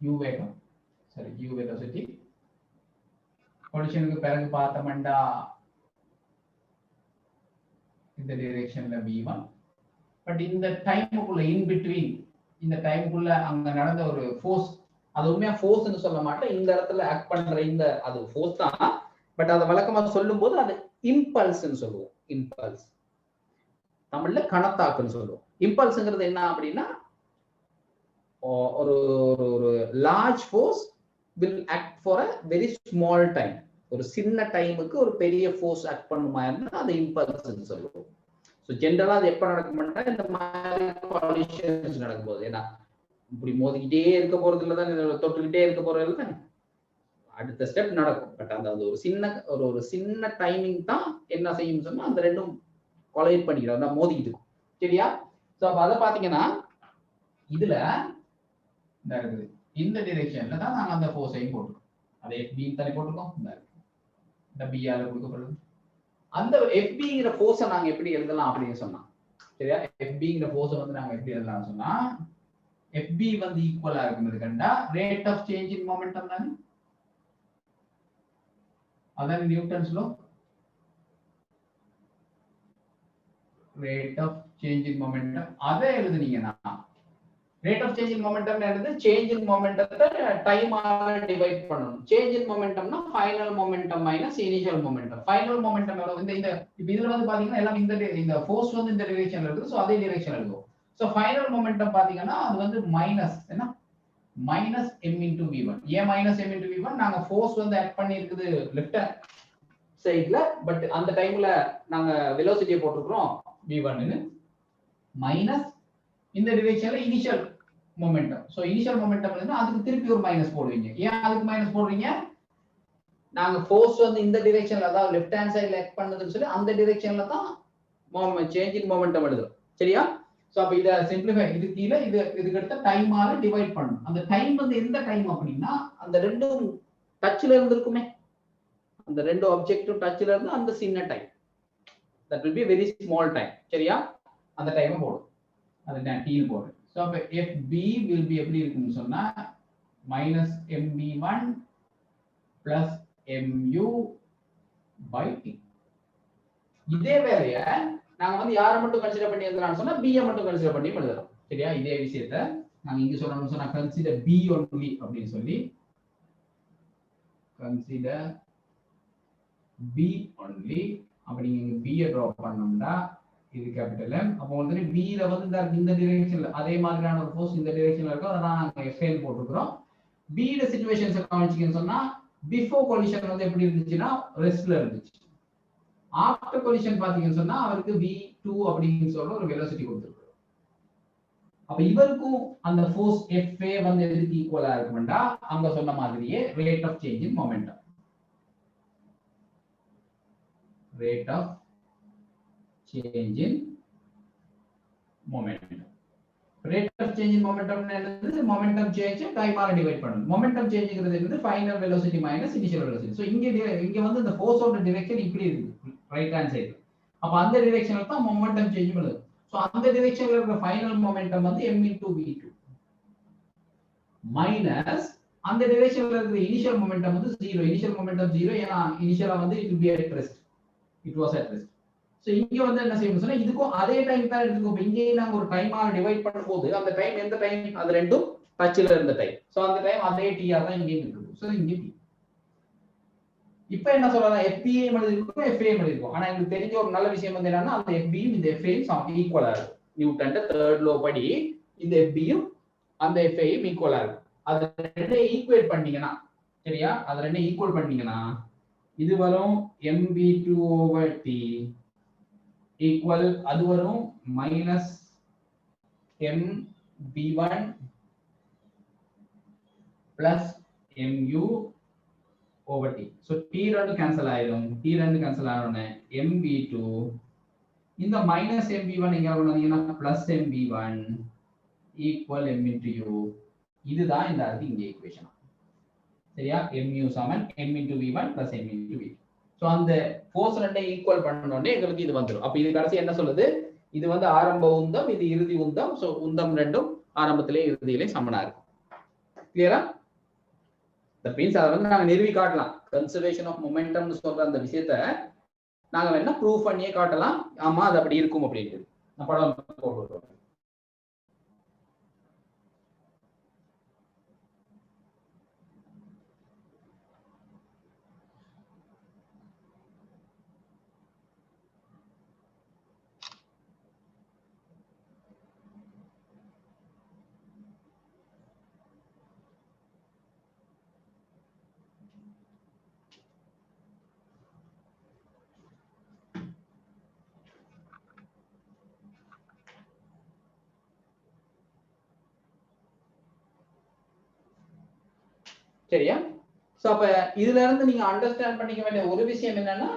u வேகம், சரி u வெலாசிட்டி. கொலிஷனுக்கு பிறகு பார்த்தோம்னா இந்த டைரக்ஷன்ல v1. பட் இந்த டைமுக்குள்ள இன் பிட்வீன் இந்த டைமுக்குள்ள அங்க நடந்த ஒரு ஃபோர்ஸ், அது உண்மையா ஃபோர்ஸ்னு சொல்ல மாட்டேன், இந்த இடத்துல ஆக்ட் பண்ற இந்த அது ஃபோர்ஸ் தான். பட் அதை வழக்கமாக சொல்லும் போது அது இம்பல்ஸ்ன்னு சொல்லுவோம். இம்பல்ஸ் தமிழ்ல கணத்தாக்குன்னு சொல்லுவோம். இம்பல்ஸ்ங்கிறது என்ன அப்படின்னா ஒரு large force will act for a very small time. ஒரு சின்ன டைமுக்கு ஒரு பெரிய ஃபோர்ஸ் ஆக்ட் பண்ணுமா இருந்தா அது இம்பல்ஸ்ன்னு சொல்லுவோம். ஸோ ஜென்ரலா அது எப்ப நடக்கும்னா இந்த மாதிரி காலிஷன்ஸ் நடக்கும்போது, ஏன்னா இப்படி மோதிக்கிட்டே இருக்க போறது இல்லை தானே, தொட்டுக்கிட்டே இருக்க போறது இல்லை தானே, அடுத்த ஸ்டெப் நடக்கும். பட் அந்த ஒரு சின்ன ஒரு சின்ன டைமிங் தான் என்ன செய்யும் சொன்னா அந்த ரெண்டும் கொலைட் பண்ணிக்கிறோம், மோதிக்கிட்டு இருக்கும். சரியா? ஸோ அப்ப அதை பாத்தீங்கன்னா இதுல இந்த இருக்குது இந்த டிரெக்ஷன்ல தான் நாங்க அந்த ஃபோர்ஸையும் போட்டுருக்கோம். அதை FB தானே போட்டுருக்கோம். இந்த பிஆல கொடுக்கப்படுது. அந்த FBங்கிற ஃபோர்ஸை நாங்க எப்படி எழுதலாம் அப்படின்னு சொன்னா, சரியா, FBங்கிற ஃபோர்ஸை வந்து நாங்க எப்படி எழுதலாம் சொன்னா, FB வந்து ஈக்குவலா இருக்குறது கண்டா rate of change in momentum தானே, அதான் Newton's law. Rate of change in momentum அதை எழுதுனீங்கன்னா rate of change in momentum என்னது, சேஞ்ச் இன் மொமெண்டத்தை டைமால டிவைட் பண்ணணும். சேஞ்ச் இன் மொமெண்டம்னா final momentum minus initial momentum. Final momentum இந்த இந்த இப்போ இதுல வந்து பாத்தீங்கன்னா எல்லாம் இந்த ஃபோர்ஸ் வந்து இந்த டிரெக்ஷன்ல இருக்குது, சோ அதே டிரெக்ஷன்ல எழுதுவோம். சோ ஃபைனல் மொமெண்டம் பாத்தீங்கன்னா அது வந்து மைனஸ் என்ன, மைனஸ் m into v1. ஏன் மைனஸ் m into v1, நாங்க ஃபோர்ஸ் வந்து ஆட் பண்ணி இருக்குது லெஃப்ட் சைடுல, பட் அந்த டைம்ல நாங்க வெலோசிட்டியை போட்டுக்கிறோம் v1 ன்னு, மைனஸ் இந்த டிரெக்ஷன்ல initial momentum. So initial momentum வந்து அதுக்கு திருப்பி ஒரு மைனஸ் போடுவீங்க. ஏன் அதுக்கு மைனஸ் போடுறீங்க, நாங்க ஃபோர்ஸ் வந்து இந்த டிரெக்ஷன்ல, அதாவது லெஃப்ட் ஹேண்ட் சைடுல ஆக்ட் பண்ணதுன்னு சொல்லி அந்த டிரெக்ஷன்ல தான் சேஞ்ச் இன் மொமெண்டம் எழுதுறோம். சரியா? சோ அப்ப இத சிம்பிளிஃபை, இது கீழ இதுக்கு அடுத்த டைமால டிவைட் பண்ணணும். அந்த டைம் வந்து எந்த டைம் அப்படின்னா அந்த ரெண்டும் டச்ல இருந்திருக்குமே, அந்த ரெண்டு ஆப்ஜெக்ட்டும் டச்ல இருந்து அந்த சின்ன time, that will be a very small time. சரியா? அந்த டைமை போடும், அது நான் t ன்னு போடுறேன். சோ அப்ப FB will be எப்படி இருக்குன்னு சொன்னா minus MB1 plus MU by T. இதே வேலைய நாங்க வந்து யாரை மட்டும் கன்சிடர் பண்ணி எழுதலாம்னு சொன்னா B மட்டும் கன்சிடர் பண்ணி எழுதலாம். சரியா? இதே விஷயத்தை நாங்க இங்க சொல்லணும்னு சொன்னா கன்சிடர் B only அப்படின்னு சொல்லி, கன்சிடர் B only அப்படி நீங்க B ஐ டிரா பண்ணோம்னா இது கேபிட்டல் M. அப்போ வந்து B ல வந்து இந்த டிரெக்ஷன்ல அதே மாதிரியான ஒரு ஃபோர்ஸ் இந்த டிரெக்ஷன்ல இருக்கும், அதான் நாங்க FA போட்டுக்கிறோம். B ல சிச்சுவேஷன்ஸ் கவனிச்சீங்கன்னு சொன்னா பிஃபோர் கொலிஷன் வந்து எப்படி இருந்துச்சுன்னா ரெஸ்ட்ல இருந்துச்சு. ஆஃப்டர் கொலிஷன் பாத்தீங்கன்னு சொன்னா அவருக்கு V2 அப்படின்னு சொல்ற ஒரு வெலோசிட்டி கொடுத்திருக்கு. அப்ப இவருக்கும் அந்த ஃபோர்ஸ் FA வந்து எதுக்கு ஈக்குவலா இருக்கும்டா அங்க சொன்ன மாதிரியே rate of change in momentum. Rate of change in momentum. Rate of change in momentum என்னது, momentum change டைமால டிவைட் பண்ணணும். momentum changeங்கிறது என்னது, final velocity minus initial velocity. So இங்க வந்து இந்த force ஓட direction இப்படி இருக்கு, ரைட் ஹேண்ட் சைடு. அப்ப அந்த டிரெக்ஷன்ல தான் momentum change பண்ணுது. சோ அந்த டிரெக்ஷன்ல இருக்கிற final momentum வந்து m into v2 மைனஸ் அந்த டிரெக்ஷன்ல இருக்கிற initial momentum வந்து 0. initial momentum 0, ஏன்னா இனிஷியலா வந்து it will be at rest, it was at rest. So இங்க வந்து என்ன செய்யணும் சொன்னா இதுக்கும் அதே டைம் தான் எடுத்துக்கோ. இங்கே நாங்க ஒரு டைமால டிவைட் பண்ணும்போது அந்த டைம் எந்த டைம், அது ரெண்டும் டச்ல இருந்த டைம். சோ அந்த டைம் அதே t ஆ தான் இங்கே இருக்குது. சோ இங்க t. இப்போ என்ன சொல்லலாம், FBA எழுதிருக்கோம், FA எழுதிருக்கோம். ஆனா எனக்கு தெரிஞ்ச ஒரு நல்ல விஷயம் வந்து என்னன்னா அந்த FB யும் இந்த FA யும் ஈக்குவலா இருக்கு. நியூட்டன்ட தேர்ட் லா படி இந்த FB யும் அந்த FA யும் ஈக்குவலா இருக்கு. அத ரெண்டே ஈக்குவேட் பண்ணீங்கன்னா, சரியா, அத ரெண்டே ஈக்குவல் பண்ணீங்கன்னா இது வரும் mv2 over t ஈக்குவல் அது வரும் minus mv1 plus mu over t. so t ரெண்டு கேன்சல் ஆயிடும், t ரெண்டு கேன்சல் ஆனோனே mv2 இந்த மைனஸ் mv1 எங்க வந்தீங்கன்னா plus mv1 equal m into u. இதுதான் இந்த அடுத்து இங்க ஈக்குவேஷன். சரியா? mu சமன் m into v1 plus m into v2. So அந்த ஃபோர்ஸ் ரெண்டை ஈக்குவல் பண்ணனோனே எங்களுக்கு இது வந்துரும். அப்ப இது கடைசி என்ன சொல்லுது, இது வந்து ஆரம்ப உந்தம், இது இறுதி உந்தம். சோ உந்தம் ரெண்டும் ஆரம்பத்திலே இறுதியிலே சமனா இருக்கும். கிளியரா? தட் மீன்ஸ் அத வந்து நாங்க நிரூபி காட்டலாம். கன்சர்வேஷன் ஆஃப் மொமெண்டம்னு சொல்ற அந்த விஷயத்தை நாங்க வேணா ப்ரூவ் பண்ணியே காட்டலாம். ஆமா அது அப்படி இருக்கும் அப்படின்ட்டு. நான் படம் போட்டுறோம். சரியா? சோ அப்ப இதுல இருந்து நீங்க அண்டர்ஸ்டாண்ட் பண்ணிக்க வேண்டிய ஒரு விஷயம் என்னன்னா,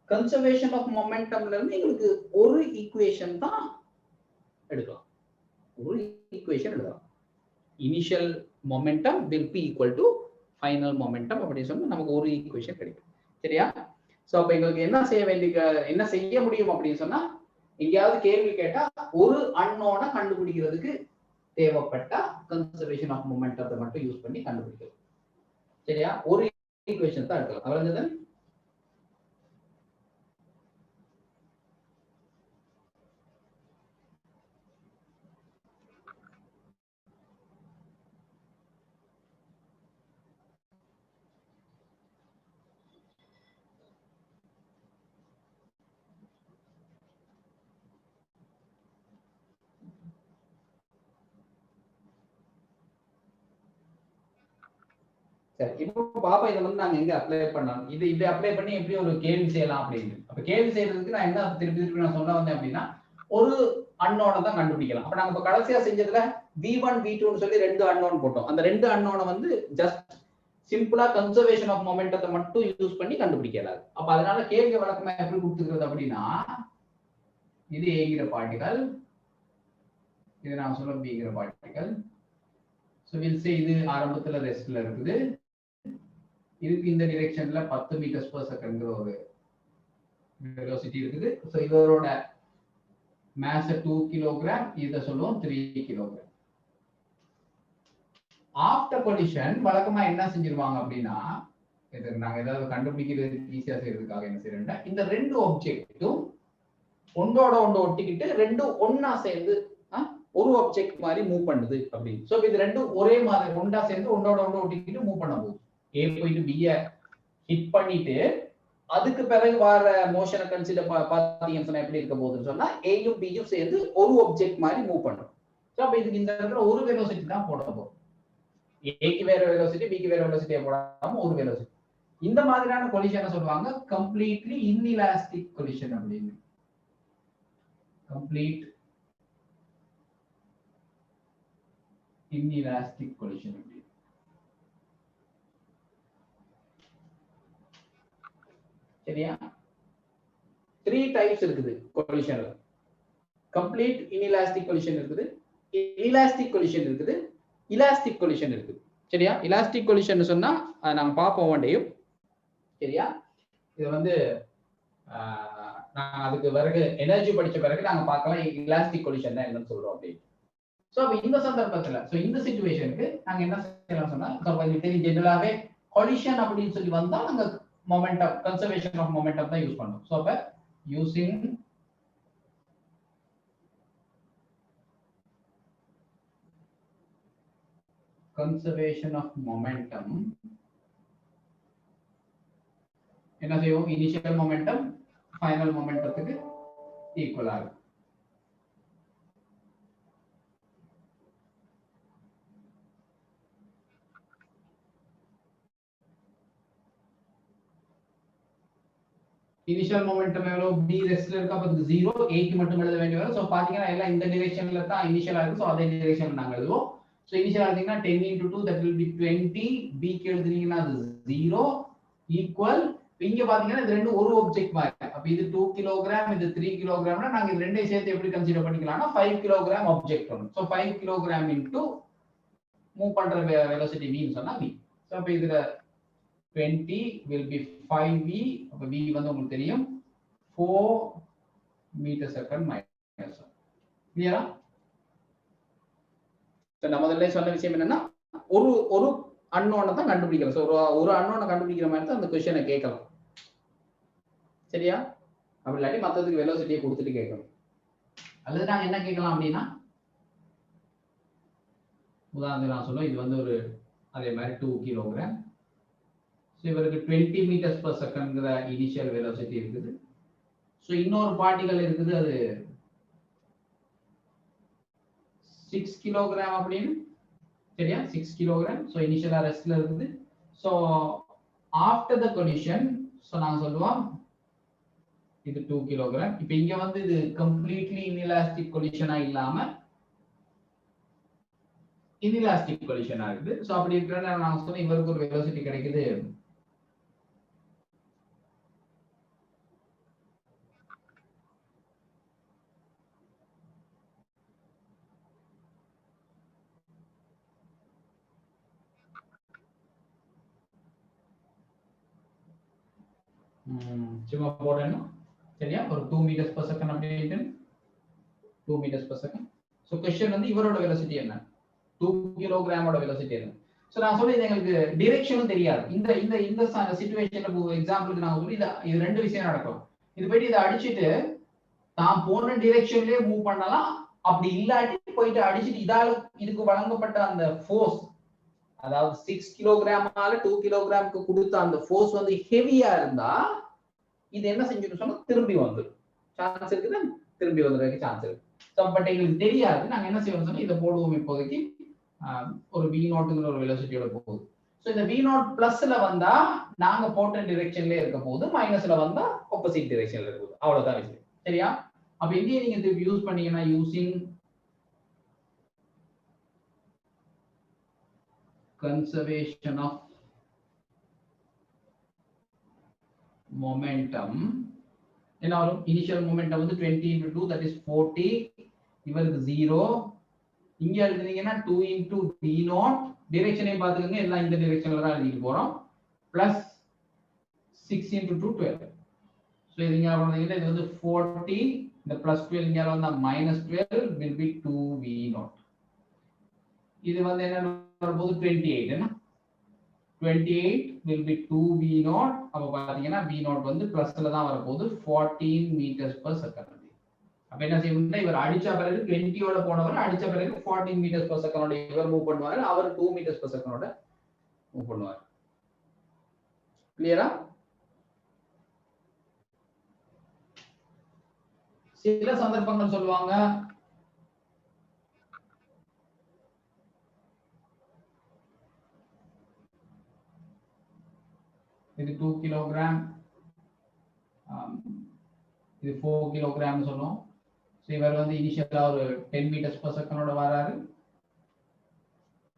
கன்சர்வேஷன் ஆஃப் மொமெண்டம்ல இருந்து எங்களுக்கு ஒரு ஈக்குவேஷன் தான் எடுக்கலாம். ஒரு ஈக்குவேஷன் எழுதலாம். Initial momentum will be equal to final momentum அப்படின்னு சொன்னா நமக்கு ஒரு ஈக்குவேஷன் கிடைக்கும். சரியா? சோ அப்ப எங்களுக்கு என்ன செய்ய முடியும் அப்படின்னு சொன்னா, எங்கேயாவது கேள்வி கேட்டா ஒரு அன்னோன கண்டுபிடிக்கிறதுக்கு தேவைப்பட்ட கன்சர்வேஷன் ஆஃப் மொமெண்டத்தை மட்டும் யூஸ் பண்ணி கண்டுபிடிக்கலாம். சரியா? ஒரு ஈக்குவேஷன் தான் எடுக்கலாம். அவ்வளவுதான். சரி, இப்போ பாப்பா இதை வந்து நாங்க எங்க அப்ளை பண்ணலாம், இது அப்ளை பண்ணி எப்படி ஒரு கேள்வி செய்யலாம் அப்படின்னு. அப்ப கேள்வி செய்யறதுக்கு நான் என்ன திருப்பி நான் சொல்ல வந்தேன் அப்படின்னா, ஒரு அன்னோனை தான் கண்டுபிடிக்கலாம். அப்ப நாங்க இப்ப கடைசியா செஞ்சதுல V1 V2 சொல்லி 2 அன்னோன் போட்டோம். அந்த 2 அன்னோனை வந்து ஜஸ்ட் சிம்பிளா கன்சர்வேஷன் ஆஃப் மொமெண்டத்தை மட்டும் யூஸ் பண்ணி கண்டுபிடிக்கலாது. அப்ப அதனால கேள்வி வழக்கமா எப்படி கொடுத்துக்கிறது அப்படின்னா, இது ஏங்கிற பார்ட்டிகல், இது நான் சொல்ல பிங்கிற பார்ட்டிகல். ஸோ வில் சே இது ஆரம்பத்துல ரெஸ்ட்ல இருக்குது, இதுக்கு இந்த டிரெக்ஷன்ல 10 மீட்டர்ஸ் per செகண்ட்ங்கிற ஒரு வெலோசிட்டி இருக்குது. ஸோ இதோட மாஸ் 2 கிலோகிராம், இதை சொல்லுவோம் 3 கிலோகிராம். ஆஃப்டர் கொலிஷன் வழக்கமா என்ன செஞ்சிருவாங்க அப்படின்னா, இதுக்கு நாங்க ஏதாவது கண்டுபிடிக்கிறது ஈஸியா செய்யறதுக்காக என்ன செய்யறோம்னா, இந்த ரெண்டு ஆப்ஜெக்டும் ஒன்றோட ஒன்று ஒட்டிக்கிட்டு ரெண்டும் ஒன்னா சேர்ந்து ஒரு ஆப்ஜெக்ட் மாதிரி மூவ் பண்ணுது அப்படின்னு. ஸோ இது ரெண்டும் ஒரே மாதிரி ஒன்றா சேர்ந்து ஒன்றோட ஒன்று ஒட்டிக்கிட்டு மூவ் பண்ண போகுது. ஏ போயிட்டு பிய ஹிட் பண்ணிட்டு அதுக்கு பிறகு வர மோஷனை கன்சிடர் பாத்தீங்கன்னு சொன்னா எப்படி இருக்க போகுதுன்னு சொன்னா, ஏயும் பியும் சேர்ந்து ஒரு ஆப்ஜெக்ட் மாதிரி மூவ் பண்ணும். ஸோ அப்ப இதுக்கு இந்த இடத்துல ஒரு வெலோசிட்டி தான் போட போகும். ஏக்கு வேற வெலோசிட்டி, பிக்கு வேற வெலோசிட்டியை போடாம ஒரு வெலோசிட்டி. இந்த மாதிரியான கொலிஷனை சொல்லுவாங்க கம்ப்ளீட்லி இன்இலாஸ்டிக் கொலிஷன் அப்படின்னு. Complete inelastic collision. சரியா? 3 டைப்ஸ் இருக்குது collisionல. complete inelastic collision இருக்குது, elastic collision இருக்குது, elastic collision இருக்குது. சரியா? elastic collision சொன்னா நாங்க பாப்போம் ஒன்றையும். சரியா? இது வந்து நான் அதுக்கு பிறகு எனர்ஜி படிச்ச பிறகு நாங்க பார்க்கலாம் elastic collision என்னன்னு சொல்றோம் அப்படின்னு. சோ அப்ப இந்த சந்தர்ப்பத்துல இந்த சிச்சுவேஷனுக்கு நாங்க என்ன செய்யலாம் சொன்னா, ஜெனரலாவே கொலிஷன் அப்படின்னு சொல்லி வந்தா நாங்க மொமெண்டம், கன்சர்வேஷன் ஆஃப் மொமெண்டம் தான் யூஸ் பண்ணுவோம். சோ அப்ப யூசிங் கன்சர்வேஷன் ஆஃப் மொமெண்டம் என்ன செய்வோம், இனிஷியல் மொமெண்டம் ஃபைனல் மொமெண்டத்துக்கு ஈக்குவலா இருக்கும். இனிஷியல் மொமெண்டம் எவ்வளவு, b ரெஸ்ட்ல இருக்கு, அப்ப 0, a க்கு மட்டும் எழுத வேண்டிய வரும். சோ பாத்தீங்கன்னா எல்லாம் இந்த டைரக்ஷன்ல தான் இனிஷியலா இருக்கு. சோ அதே டைரக்ஷன்ல நாங்க எழுதுவோம். சோ இனிஷியலா எழுதினா 10 × 2 that will be 20, b க்கு எழுதுனீங்கன்னா அது 0 ஈக்குவல். இங்க பாத்தீங்கன்னா இது ரெண்டு ஒரு ஆப்ஜெக்ட் மாதிரி. அப்ப இது 2 கிலோகிராம், இது 3 கிலோகிராம்னா நாங்க இது ரெண்டையும் சேர்த்து எப்படி கன்சிடர் பண்ணிக்கலாம்னா 5 கிலோகிராம் ஆப்ஜெக்ட் வரும். சோ 5 கிலோகிராம் இன்டு மூவ் பண்ற வெலோசிட்டி v ன்னு சொன்னா v. சோ அப்ப இதுல 20 will be 5v. அப்ப v வந்து உங்களுக்கு தெரியும் 4 மீட்டர் செகண்ட் மைனஸ். கிளியரா? நம்ம முதல்ல சொன்ன விஷயம் என்னன்னா, ஒரு அன்னோனை தான் கண்டுபிடிக்கலாம். சோ ஒரு அன்னோனை கண்டுபிடிக்கிற மாதிரி தான் அந்த क्वेश्चனை கேட்கலாம். சரியா? அப்படி இல்லாட்டி மத்ததுக்கு வெலோசிட்டியை கொடுத்துட்டு கேட்கணும். அல்லது நாங்க என்ன கேட்கலாம் அப்படின்னா, உதாரணத்துக்கு நான் சொல்லுவேன், இது வந்து ஒரு அதே மாதிரி 2 கிலோகிராம். இவருக்கு 20 மீட்டர்ஸ் per செகண்ட்ங்கிற இனிஷியல் வெலோசிட்டி இருக்குது. ஸோ இன்னொரு பார்ட்டிகல் இருக்குது, அது 6 கிலோகிராம் அப்படின்னு. சரியா? 6 கிலோகிராம். ஸோ இனிஷியலா ரெஸ்ட்ல இருக்குது. So after the collision, so நாங்க சொல்லுவோம் இது 2 கிலோகிராம். இப்போ இங்க வந்து இது கம்ப்ளீட்லி இன்இலாஸ்டிக் கொலிஷனா இல்லாம இன்எலாஸ்டிக் கொலிஷனா இருக்குது. சோ அப்படி இருக்கிறனால நான் சொன்னேன் இவருக்கு ஒரு வெலோசிட்டி கிடைக்குது சும்மா போடணும் சரியா, ஒரு 2 meters per second அப்படின்ட்டு 2 meters per second. So question வந்து இவரோட வெலோசிட்டி என்ன, 2 கிலோகிராமோட வெலோசிட்டி என்ன. ஸோ நான் சொல்லி இது எங்களுக்கு டிரெக்ஷனும் தெரியாது. இந்த இந்த இந்த சிச்சுவேஷன்ல எக்ஸாம்பிளுக்கு நான் சொல்லி இது ரெண்டு விஷயம் நடக்கும். இது போயிட்டு இதை அடிச்சுட்டு தான் போன டிரெக்ஷன்லயே மூவ் பண்ணலாம், அப்படி இல்லாட்டி போயிட்டு அடிச்சுட்டு இதால இதுக்கு வழங்கப்பட்ட அந்த ஃபோர்ஸ், அதாவது 6 கிலோகிராமால 2 கிலோகிராமுக்கு கொடுத்த அந்த ஃபோர்ஸ் வந்து ஹெவியா இருந்தா இது என்ன செஞ்சுட்டு சொன்னா திரும்பி வந்துடும். சான்ஸ் இருக்குது, திரும்பி வந்துடுறதுக்கு சான்ஸ் இருக்கு. பட் எங்களுக்கு தெரியாது. நாங்க என்ன செய்வோம் சொன்னா இதை போடுவோம் இப்போதைக்கு ஒரு V நாட்ங்கிற ஒரு வெலோசிட்டியோட போகுது. ஸோ இந்த V நாட் பிளஸ்ல வந்தா நாங்க போட்ட டிரெக்ஷன்ல இருக்க போது, மைனஸ்ல வந்தா ஆப்போசிட் டிரெக்ஷன்ல இருக்க போகுது. அவ்வளவுதான் விஷயம் சரியா. அப்ப இங்கே நீங்க திருப்பி யூஸ் பண்ணீங்கன்னா யூசிங் conservation of momentum, என்ன வரும், இனிஷியல் மொமெண்டம் வந்து 20 into 2 that is 40, இவருக்கு 0. இங்க எழுதுனீங்கன்னா 2 into v naught, டைரக்ஷனையும் பாத்துக்கங்க எல்லாம் இந்த டைரக்ஷன்ல தான் எழுதிட்டு போறோம், plus 6 into 2 12. சோ இது இங்க வந்தீங்கன்னா இது வந்து 40, இந்த plus 12 இங்க வந்தா minus 12 will be 2v naught. இது வந்து என்ன வரும்போது 28 என்ன, 28 will be 2v naught. அப்ப பாத்தீங்கன்னா v naught வந்து பிளஸ்ல தான் வரப்போகுது, 14 meters per second. அப்ப என்ன செய்யணும்னா இவர் அடிச்ச பிறகு 20 ஓட போனவர் அடிச்ச பிறகு 14 meters per second ஓட இவர் மூவ் பண்ணுவாரு, அவர் 2 meters per second ஓட மூவ் பண்ணுவார். கிளியரா? சில சந்தர்ப்பங்கள் சொல்லுவாங்க இது 2 கிலோகிராம், இது 4 கிலோகிராம் சொல்லுவோம். ஸோ இவர் வந்து இனிஷியலா ஒரு 10 meters per second ஓட வராரு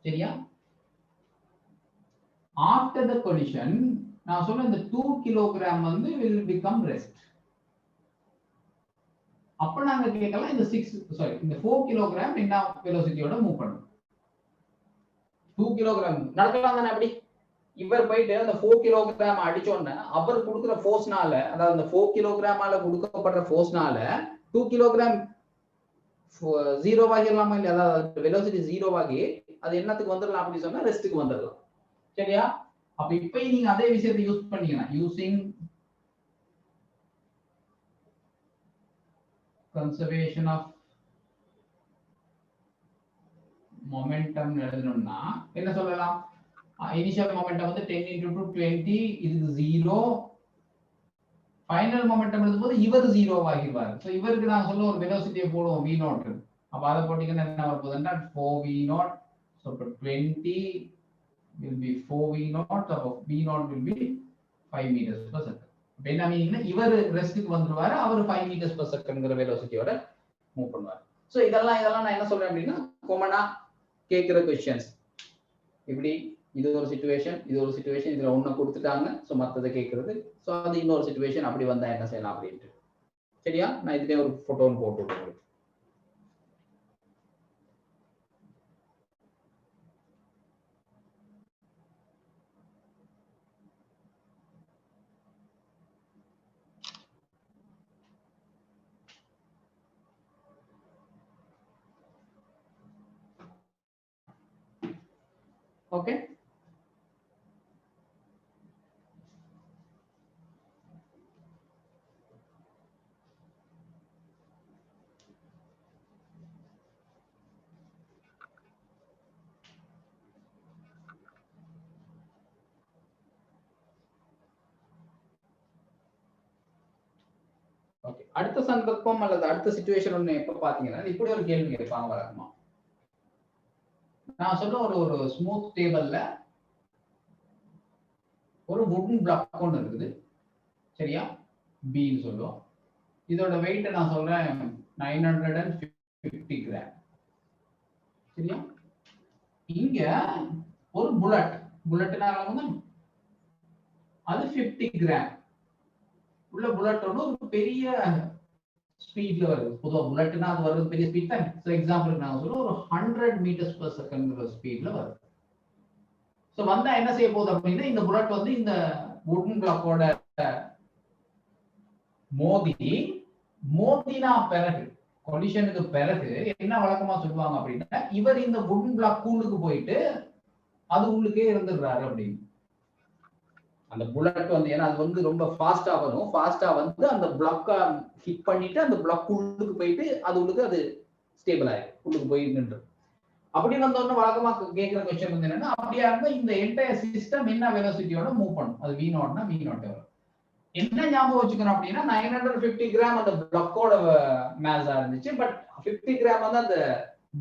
சரியா. ஆஃப்டர் த கொலிஷன் நான் சொன்ன இந்த 2 கிலோகிராம் வந்து will become rest. அப்ப நாங்க கேட்கலாம் இந்த 4 கிலோகிராம் என்ன வெலோசிட்டியோட மூவ் பண்ணும். 2 கிலோகிராம் நடக்கலாம் தானே. அப்படி இவர் போயிட்டு அந்த 4 கிலோகிராம் அடிச்சோன்னா அவர் கொடுக்குற ஃபோர்ஸ்னால, அதாவது அந்த 4 கிலோகிராமால கொடுக்கப்படுற ஃபோர்ஸ்னால 2 கிலோகிராம் ஜீரோவாகிடலாமா இல்லையா, அதாவது வெலோசிட்டி ஜீரோவாகி அது என்னத்துக்கு வந்துடலாம் அப்படி சொன்னா ரெஸ்ட்டுக்கு வந்துடலாம் சரியா. அப்ப இப்ப நீங்க அதே விஷயத்தை யூஸ் பண்ணீங்கன்னா யூசிங் conservation of momentum எழுதணும்னா என்ன சொல்லலாம், இனிஷியல் மொமெண்டம் வந்து 10 into 2 20, இதுக்கு 0. ஃபைனல் மொமெண்டம் எழுதும்போது இவர் 0 ஆகிடுவார். சோ இவருக்கு நான் சொல்ல ஒரு வெலோசிட்டியை போடுவோம் v நாட். அப்ப அதை போட்டீங்கன்னா என்ன வரப்போகுதுன்னா 4v not. So 20 will be 4v naught, அப்ப v naught will be 5 meters per second. அப்ப என்ன மீனிங்னா இவர் ரெஸ்ட்க்கு வந்துருவாரு, அவர் 5 meters per secondங்கற வெலோசிட்டியோட மூவ் பண்ணுவார். சோ இதெல்லாம் நான் என்ன சொல்றேன் அப்படின்னா காமனா கேக்குற क्वेश्चंस. இப்படி இது ஒரு சிச்சுவேஷன், இது ஒரு சிச்சுவேஷன், இதுல ஒண்ணு கொடுத்துட்டாங்க, சோ மத்தத கேக்குறது. சோ அது இன்னொரு சிச்சுவேஷன், அப்படி வந்தா என்ன செய்யலாம் அப்படின்ட்டு சரியா. நான் இதுலயே ஒரு போட்டோ போட்டு விடுறேன். ஓகே. ஓகே, அடுத்த சந்தர்ப்பம் அல்லது அடுத்த சிச்சுவேஷன் ஒண்ணு எப்ப பாத்தீங்கன்னா இப்படி ஒரு கேள்வி கேட்பாங்க வழக்கமா. நான் சொல்ல ஒரு ஸ்மூத் டேபிள்ல ஒரு வுடன் பிளாக் ஒன்று இருக்குது சரியா, பின்னு சொல்லுவோம். இதோட வெயிட் நான் சொல்றேன் 950 கிராம் சரியா. இங்க ஒரு புல்லட்னா அது 50 கிராம் உள்ள புல்லட் ஒரு பெரிய ஸ்பீட்ல வருது. பொதுவா புல்லட்னா அது வருது பெரிய ஸ்பீட் தான். சோ எக்ஸாம்பிளுக்கு நான் சொல்றேன் ஒரு 100 மீட்டர்ஸ் per செகண்ட் ஸ்பீட்ல வருது. சோ வந்தா என்ன செய்ய போகுது அப்படின்னா இந்த புல்லட் வந்து இந்த வுடன் பிளாக்கோட மோதினா பிறகு கொலிஷனுக்கு பிறகு என்ன வழக்கமா சொல்லுவாங்க அப்படின்னா இவர் இந்த வுடன் பிளாக் கூலுக்கு போயிட்டு அது உள்ளுக்கே இருந்துடுறாரு அப்படின்னு. அந்த புல்லட் வந்து ஏன்னா அது வந்து ரொம்ப ஃபாஸ்டா வரும். ஃபாஸ்டா வந்து அந்த பிளாக்க ஹிட் பண்ணிட்டு அந்த பிளாக் உள்ளுக்கு போயிட்டு அது உள்ளுக்கு அது ஸ்டேபிள் ஆயிடும். உள்ளுக்கு போய் நின்று அப்படி வந்தோன்னு வழக்கமா கேட்கிற கொஸ்டின் வந்து என்னன்னா அப்படியா இருந்தா இந்த என்டையர் சிஸ்டம் என்ன வெலோசிட்டியோட மூவ் பண்ணும். அது V0 னா V0 எவ்வளவு என்ன ஞாபகம் வச்சுக்கணும் அப்படின்னா 950 கிராம் அந்த பிளாக்கோட மேஸா இருந்துச்சு. பட் 50 கிராம் வந்து அந்த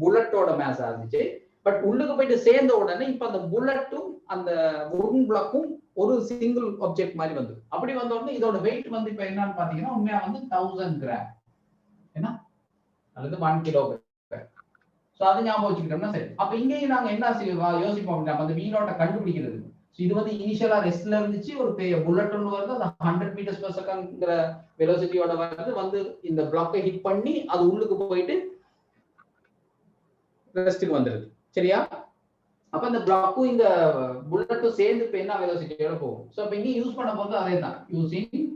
புல்லட்டோட மேஸா இருந்துச்சு. பட் உள்ளுக்கு போயிட்டு சேர்ந்த உடனே இப்ப அந்த புல்லட்டும் அந்த வுடன் பிளாக்கும் ஒரு சிங்கிள் ஆப்ஜெக்ட் மாதிரி வந்து அப்படி வந்த உடனே இதோட வெயிட் வந்து இப்ப என்னன்னு பாத்தீங்கன்னா உண்மையா வந்து 1000 கிராம் என்ன அல்லது 1 கிலோகிராம். சோ அது ஞாபகம் வச்சுக்கிட்டோம்னா சரி. அப்ப இங்கேயும் நாங்க என்ன யோசிப்போம் அப்படின்னா அந்த V0 கண்டுபிடிக்கிறது. இது வந்து இனிஷியலா ரெஸ்ட்ல இருந்துச்சு ஒரு புல்லட் ஒன்று வருது அது 100 மீட்டர்ஸ் per செகண்ட்ங்கிற வெலோசிட்டியோட வந்து இந்த பிளாக்கை ஹிட் பண்ணி அது உள்ளுக்கு போயிட்டு ரெஸ்ட்டுக்கு வந்துருது. சரியா? அப்ப இந்த பிளாக்கும் இந்த புல்லட்டும் சேர்ந்து இப்ப என்ன வெலோசிட்டியோட போகும். சோ அப்ப இங்க யூஸ் பண்ண போறது அதே தான். யூசிங்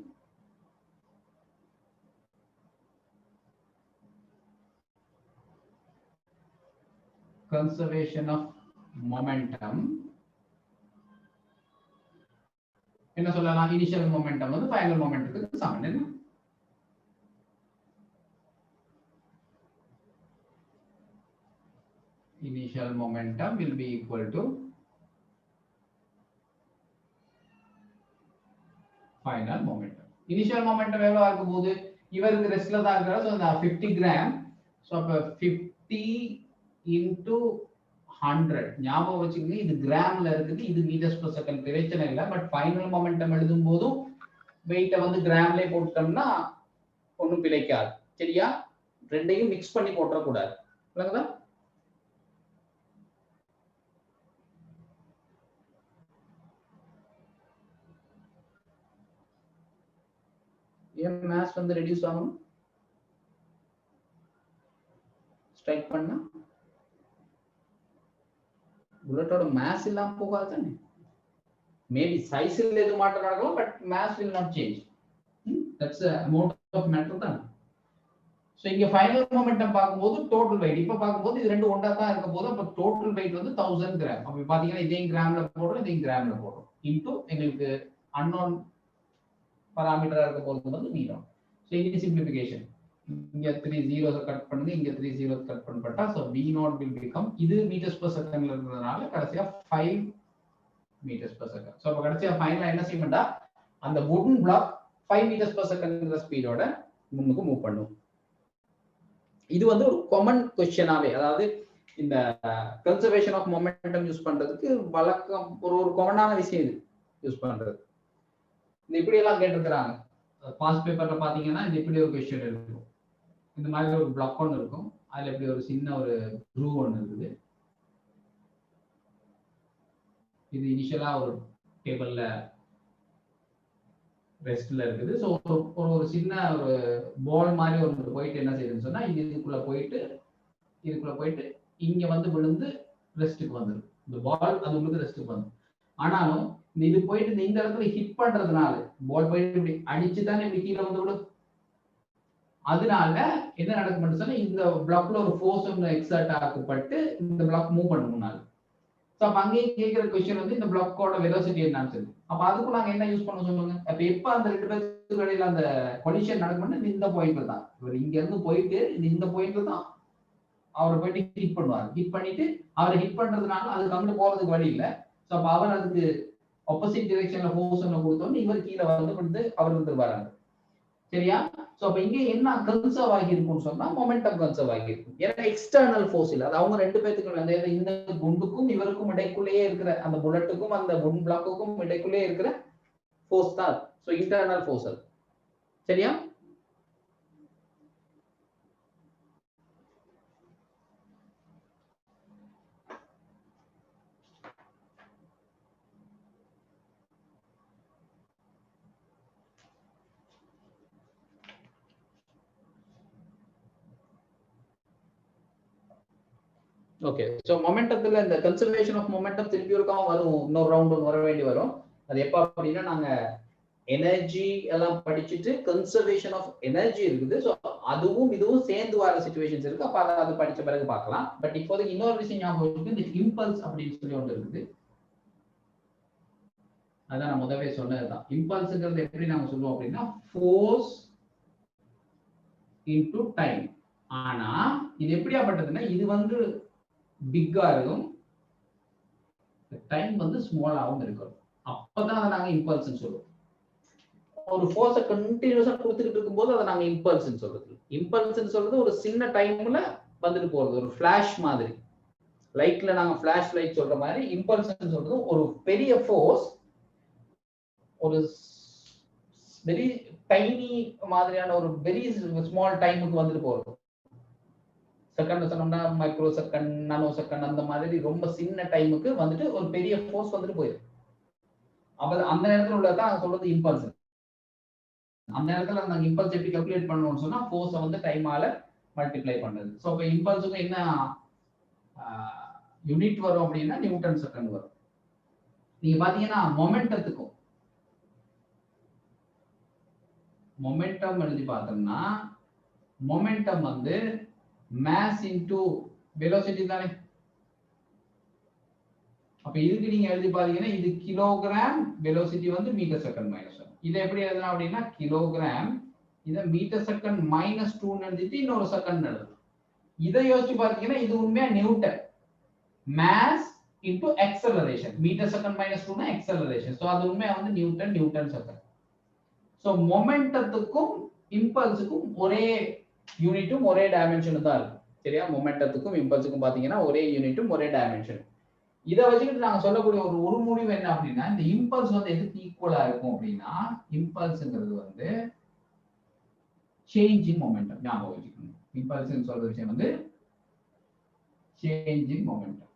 conservation of momentum என்ன சொல்லலாம் இனிஷியல் மொமெண்டம் வந்து ஃபைனல் மொமெண்டத்துக்கு சமம் என்ன initial momentum will be equal to final momentum. Initial momentum எவ்வளவு இருக்க போகுது இவருக்கு ரெஸ்ட்ல தான் இருக்காரு. So 50 gram. சோ அப்ப 50 into 100 ஞாபகம் வச்சுக்கோங்க இது கிராம்ல இருக்குது இது மீட்டர்ஸ் per செகண்ட் பிரச்சனை இல்லை. பட் ஃபைனல் மொமெண்டம் எழுதும் போதும் வெயிட்ட வந்து கிராம்லயே போட்டோம்னா ஒன்றும் பிழைக்காது. சரியா? ரெண்டையும் மிக்ஸ் பண்ணி போட்டுறக்கூடாது. விளங்குதா? ஏன் மாஸ் வந்து ரெடியூஸ் ஆகணும் ஸ்ட்ரைக் பண்ணா புல்லட்டோட மாஸ் இல்லாம போகாது தானே. மேபி சைஸ்ல எது மாற்றம் நடக்கலாம் but mass will not change. That's the amount of matter தான். சோ இங்க ஃபைனல் மொமெண்டம் பாக்கும்போது டோட்டல் வெயிட் இப்ப பாக்கும்போது இது ரெண்டு ஒண்ணா தான் இருக்க போது அப்ப டோட்டல் வெயிட் வந்து 1000 கிராம். அப்ப பாத்தீங்கன்னா இதையும் கிராம்ல போடுறோம் இதையும் கிராம்ல போடுறோம் இன்டு எங்களுக்கு அன்னோன் பாராமீட்டரா இருக்க போது வந்து மீட்டர். சோ இது சிம்பிளிஃபிகேஷன். இங்க 3 zeros கட் பண்ணுங்க இங்க 3 zeros கட் பண்ணப்பட்டா சோ V0 will become இது மீட்டர்ஸ் per செகண்ட்ல இருக்கிறதுனால கடைசியா 5 மீட்டர்ஸ் per செகண்ட். சோ அப்ப கடைசியா ஃபைனலா என்ன செய்யணும்டா அந்த வுடன் பிளாக் 5 மீட்டர்ஸ் per செகண்ட்ங்கிற ஸ்பீடோட முன்னுக்கு மூவ் பண்ணும். இது வந்து ஒரு காமன் क्वेश्चनாவே அதாவது இந்த கன்சர்வேஷன் ஆஃப் மொமெண்டம் யூஸ் பண்றதுக்கு வழக்கம் ஒரு காமனான விஷயம் இது யூஸ் பண்றது. இது இப்படி எல்லாம் கேட்டிருக்காங்க. பாஸ் பேப்பர்ல பாத்தீங்கன்னா இது இப்படி ஒரு क्वेश्चन இருக்கும். இந்த மாதிரி ஒரு பிளாக் ஒன்று இருக்கும். அதுல இப்படி ஒரு சின்ன ஒரு க்ரூவ் ஒன்று இருக்குது. இது இனிஷியலா ஒரு டேபிள்ல ரெஸ்ட்ல இருக்குது. ஸோ ஒரு சின்ன ஒரு பால் மாதிரி ஒன்று போயிட்டு என்ன செய்யுதுன்னு சொன்னா இதுக்குள்ள போயிட்டு இங்க வந்து விழுந்து ரெஸ்ட்டுக்கு வந்துடும். இந்த பால் அது உங்களுக்கு ரெஸ்ட்டுக்கு வந்துடும். ஆனாலும் இது போயிட்டு இந்த இடத்துல ஹிட் பண்றதுனால பால் போயிட்டு இப்படி அடிச்சு தானே இப்படி கீழே வந்து விடும். அதனால என்ன நடக்கும் சொன்னா இந்த பிளாக்ல ஒரு ஃபோர்ஸ் ஒன்று எக்ஸர்ட் ஆக்கப்பட்டு இந்த பிளாக் மூவ் பண்ணணும்னால சோ அப்ப அங்கேயும் கேட்கிற கொஸ்டின் வந்து இந்த பிளாக்கோட வெலோசிட்டி என்னன்னு சொல்லி அப்ப அதுக்கு நாங்க என்ன யூஸ் பண்ண சொல்லுங்க. அப்ப எப்ப அந்த ரெண்டு பேருக்கு இடையில அந்த கொலிஷன் நடக்கும்னு இந்த பாயிண்ட்ல தான் இவர் இங்க இருந்து போயிட்டு இந்த பாயிண்ட்ல தான் அவரை போயிட்டு ஹிட் பண்ணுவார். ஹிட் பண்ணிட்டு அவரை ஹிட் பண்றதுனால அதுக்கு அங்கிட்டு போறதுக்கு வழி இல்லை. சோ அப்ப அவர் அதுக்கு ஆப்போசிட் டிரெக்ஷன்ல ஃபோர்ஸ் ஒன்று கொடுத்தோன்னு இவர் கீழே வந்து அவர் வந்து வராங்க. சரியா? சோ அப்ப இங்க என்ன கன்சர்வ் ஆகி இருக்கும்னு சொன்னா மொமெண்டம் கன்சர்வ் ஆகி இருக்கும். ஏன்னா எக்ஸ்டர்னல் ஃபோர்ஸ் இல்ல அது அவங்க ரெண்டு பேத்துக்கும் இந்த குண்டுக்கும் இவருக்கும் இடைக்குள்ளேயே இருக்கிற அந்த புல்லட்டுக்கும் அந்த குண்ட் பிளாக்குக்கும் இடைக்குள்ளேயே இருக்கிற ஃபோர்ஸ் தான். சோ இன்டர்னல் ஃபோர்ஸ் அது. சரியா? ஓகே, ஸோ மொமெண்டத்தில் இந்த கன்சர்வேஷன் ஆஃப் மொமெண்டம் திருப்பி ஒருக்காவும் வரும், இன்னொரு ரவுண்ட் ஒன்று வர வேண்டி வரும். அது எப்போ அப்படின்னா நாங்கள் எனர்ஜி எல்லாம் படிச்சுட்டு கன்சர்வேஷன் ஆஃப் எனர்ஜி இருக்குது. ஸோ அதுவும் இதுவும் சேர்ந்து வர சிச்சுவேஷன்ஸ் இருக்கு. அப்போ அதை அது படித்த பிறகு பார்க்கலாம். பட் இப்போதைக்கு இன்னொரு விஷயம் ஞாபகம் இருக்கு, இந்த இம்பல்ஸ் அப்படின்னு சொல்லி ஒன்று இருக்குது. அதான் நான் முதவே சொன்னதுதான். இம்பல்ஸுங்கிறது எப்படி நாங்க சொல்லுவோம் அப்படின்னா ஃபோர்ஸ் இன்டு டைம். ஆனா இது எப்படியாப்பட்டதுன்னா இது வந்து பிக்கா இருக்கும், டைம் வந்து ஸ்மாலாகவும் இருக்கும். அப்பதான் அதை நாங்க இம்பல்ஸ் சொல்லுவோம். ஒரு ஃபோர்ஸை கண்டினியூஸா கொடுத்துட்டு இருக்கும்போது அதை நாங்க இம்பல்ஸ் சொல்றது. இம்பல்ஸ் சொல்றது ஒரு சின்ன டைம்ல வந்துட்டு போறது, ஒரு ஃபிளாஷ் மாதிரி. லைட்ல நாங்க ஃபிளாஷ் லைட் சொல்ற மாதிரி இம்பல்ஸ் சொல்றது ஒரு பெரிய ஃபோர்ஸ் ஒரு வெரி டைனி மாதிரியான ஒரு வெரி ஸ்மால் டைமுக்கு வந்துட்டு போறது. செகண்ட் சொன்னோம்னா மைக்ரோ செகண்ட், நானோ செகண்ட், அந்த மாதிரி ரொம்ப சின்ன டைமுக்கு வந்துட்டு ஒரு பெரிய ஃபோர்ஸ் வந்துட்டு போயிடும். அப்ப அந்த நேரத்தில் உள்ளதான் சொல்றது இம்பல்ஸ். அந்த நேரத்தில் அந்த இம்பல்ஸ் எப்படி கால்குலேட் பண்ணணும்னு சொன்னா ஃபோர்ஸை வந்து டைமால மல்டிப்ளை பண்றது. ஸோ இப்போ இம்பல்ஸுக்கு என்ன யூனிட் வரும் அப்படின்னா நியூட்டன் செகண்ட் வரும். நீங்க பாத்தீங்கன்னா மொமெண்டத்துக்கும் மொமெண்டம் எழுதி பார்த்தோம்னா மொமெண்டம் வந்து மாஸ் இன்டு வெலோசிட்டி தானே. அப்ப இதுக்கு நீங்க எழுதி பாத்தீங்கன்னா இது கிலோகிராம், வெலோசிட்டி வந்து மீட்டர் செகண்ட் மைனஸ் 1. இதை எப்படி எழுதலாம் அப்படின்னா கிலோகிராம், இதை மீட்டர் செகண்ட் மைனஸ் 2 எழுதிட்டு இன்னொரு செகண்ட் எழுதலாம். இதை யோசிச்சு பாத்தீங்கன்னா இது உண்மையா newton. Mass into acceleration, metre second minus 2 acceleration. So அது உண்மையா வந்து நியூட்டன், நியூட்டன் செகண்ட். ஸோ மொமெண்டத்துக்கும் இம்பல்ஸுக்கும் ஒரே யூனிட்டும் ஒரே டைமென்ஷனும் தான் இருக்கும். சரியா? மொமெண்டத்துக்கும் இம்பல்ஸுக்கும் பாத்தீங்கன்னா ஒரே யூனிட்டும் ஒரே டைமென்ஷன். இதை வச்சுக்கிட்டு நாங்க சொல்லக்கூடிய ஒரு முடிவு என்ன அப்படின்னா இந்த இம்பல்ஸ் வந்து எதுக்கு ஈக்குவலா இருக்கும் அப்படின்னா இம்பல்ஸ்ங்கிறது வந்து சேஞ்ச் இன் மொமெண்டம். ஞாபகம் வச்சுக்கணும், இம்பல்ஸ் சொல்ற விஷயம் வந்து change in momentum.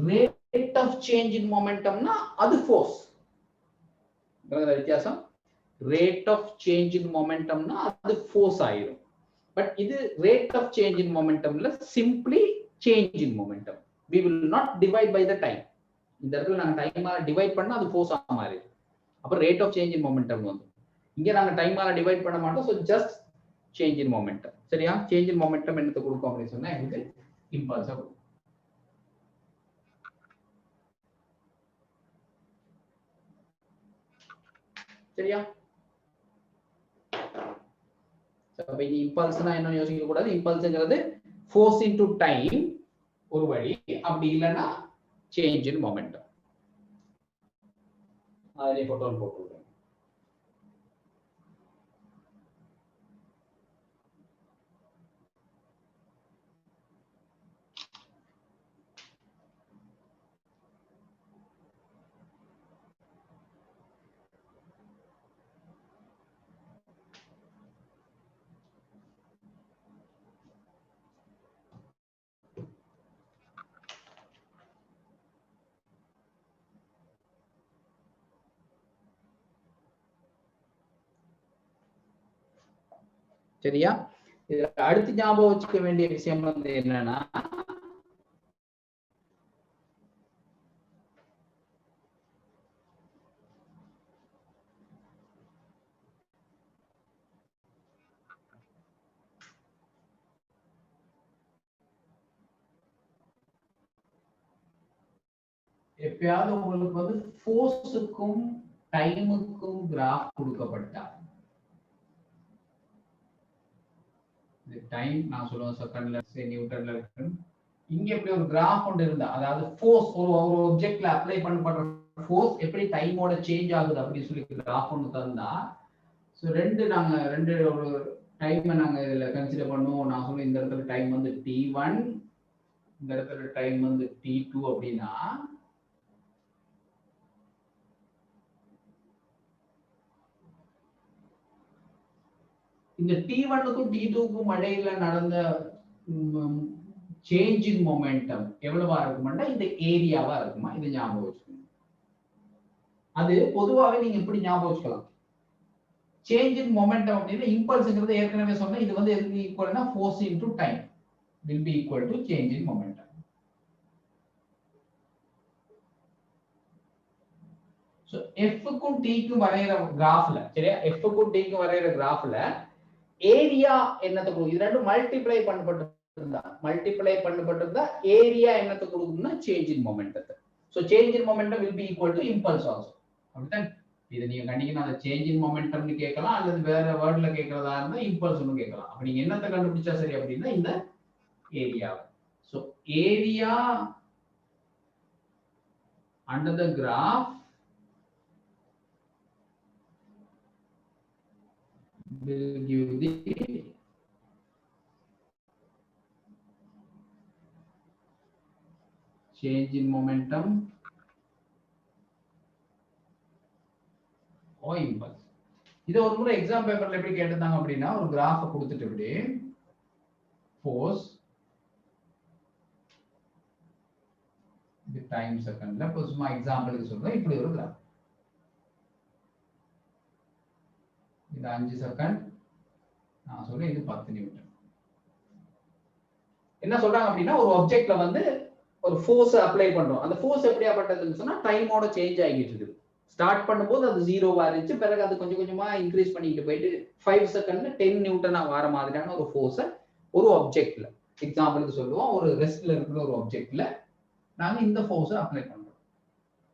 Rate of change in மொமெண்டம்னா அது ஃபோர்ஸ். வித்தியாசம். ரேட் ஆஃப் சேஞ்ச் இன் மொமெண்டம்னா அது ஃபோர்ஸ் ஆயிடும். பட் இது ரேட் ஆஃப் சேஞ்ச் இன் மொமெண்டம்ல simply change in momentum. We will not divide by the time. இந்த இடத்துல நாங்க டைமால டிவைட் பண்ணா அது ஃபோர்ஸ் ஆ மாறிடும். அப்ப rate of change in momentum வந்து இங்க நாங்க டைமால டிவைட் பண்ண மாட்டோம். So just change in momentum. சரியா? சேஞ்ச் இன் மொமெண்டம் என்னத்தை கொடுக்கும் அப்படின்னு சொன்னா இது இம்பல்ஸ் கொடுக்கும். சரியா? அப்ப இது இம்பல்ஸ்னா என்ன யோசிக்க கூடாது. இம்பல்ஸ்ங்கிறது ஃபோர்ஸ் இன்டு டைம் ஒரு வழி, அப்படி இல்லைன்னா சேஞ்ச் இன் மொமெண்டம். அதிலே போட்டோ போட்டு. சரியா? அடுத்து ஞாபகம் வச்சுக்க வேண்டிய விஷயம் வந்து என்னன்னா எப்பயாவது உங்களுக்கு வந்து ஃபோர்ஸுக்கும் டைமுக்கும் கிராஃப் கொடுக்கப்பட்டா டைம் நான் சொல்லுவேன் செகண்ட்ல நியூட்டன்ல இருக்கு. இங்க எப்படி ஒரு கிராஃப் ஒன்று இருந்தா அதாவது ஃபோர்ஸ் ஒரு ஆப்ஜெக்ட்ல அப்ளை பண்ணப்படுற ஃபோர்ஸ் எப்படி டைமோட சேஞ்ச் ஆகுது அப்படின்னு சொல்லி கிராஃப் ஒன்று தந்தா ஸோ ரெண்டு ஒரு டைமை நாங்க இதுல கன்சிடர் பண்ணுவோம். நான் சொல்ல இந்த இடத்துல டைம் வந்து t1, இந்த இடத்துல டைம் வந்து t2 அப்படின்னா இந்த t1க்கும் t2க்கும் இடையில நடந்த சேஞ்ச் இன் மொமெண்டம் எவ்வளவா இருக்குமாண்டா இந்த ஏரியாவா இருக்குமா? இது ஞாபகம் வச்சுக்கணும். அது பொதுவாகவே நீங்க எப்படி ஞாபகம் வச்சுக்கலாம், சேஞ்ச் இன் மொமெண்டம் அப்படின்னா இம்பல்ஸ்ங்கிறது ஏற்கனவே சொன்னா இது வந்து எதுக்கு ஈக்குவல்னா force into time. will be equal to change in momentum. So f க்கும் t க்கும் வரையற கிராஃப்ல சரியா f க்கும் t க்கும் வரையற கிராஃப்ல ஏரியா என்னத்தை கொடுக்கும் இது ரெண்டும் மல்டிப்ளை பண்ணப்பட்டிருந்தா ஏரியா என்னத்தை கொடுக்கும்னா சேஞ்ச் இன் மொமெண்டத்தை so change in momentum will be equal to impulse also அப்படிதான் இது நீங்க கண்டிப்பா அந்த சேஞ்ச் இன் மொமெண்டம்னு கேட்கலாம் அல்லது வேற வேர்ட்ல கேட்கறதா இருந்தா இம்பல்ஸ்னு கேட்கலாம் அப்ப நீங்க என்னத்தை கண்டுபிடிச்சா சரி அப்படின்னா இந்த area so area under the graph will give the change in momentum or impulse. இது ஒரு முறை எக்ஸாம் பேப்பர்ல எப்படி கேட்டிருந்தாங்க அப்படின்னா ஒரு கிராஃப் கொடுத்துட்டு இப்படி force the time secondல இப்போ சும்மா எக்ஸாம்பிளுக்கு சொல்றேன் இப்படி ஒரு கிராஃப் இது 5 செகண்ட் நான் சொல்றேன் இது 10 நியூட்டன் என்ன சொல்றாங்க அப்படின்னா ஒரு ஆப்ஜெக்ட்ல வந்து ஒரு ஃபோர்ஸ் அப்ளை பண்றோம் அந்த ஃபோர்ஸ் எப்படியாப்பட்டதுன்னு சொன்னா டைமோட சேஞ்ச் ஆகிட்டு இருக்குது ஸ்டார்ட் பண்ணும்போது அது 0வா இருந்துச்சு பிறகு அது கொஞ்சம் கொஞ்சமா இன்க்ரீஸ் பண்ணிட்டு போயிட்டு 5 செகண்ட்ல 10 நியூட்டனா வர மாதிரியான ஒரு ஃபோர்ஸை ஒரு ஆப்ஜெக்ட்ல எக்ஸாம்பிளுக்கு சொல்லுவோம் ஒரு ரெஸ்ட்ல இருக்கிற ஒரு ஆப்ஜெக்ட்ல நாங்க இந்த ஃபோர்ஸை அப்ளை பண்றோம்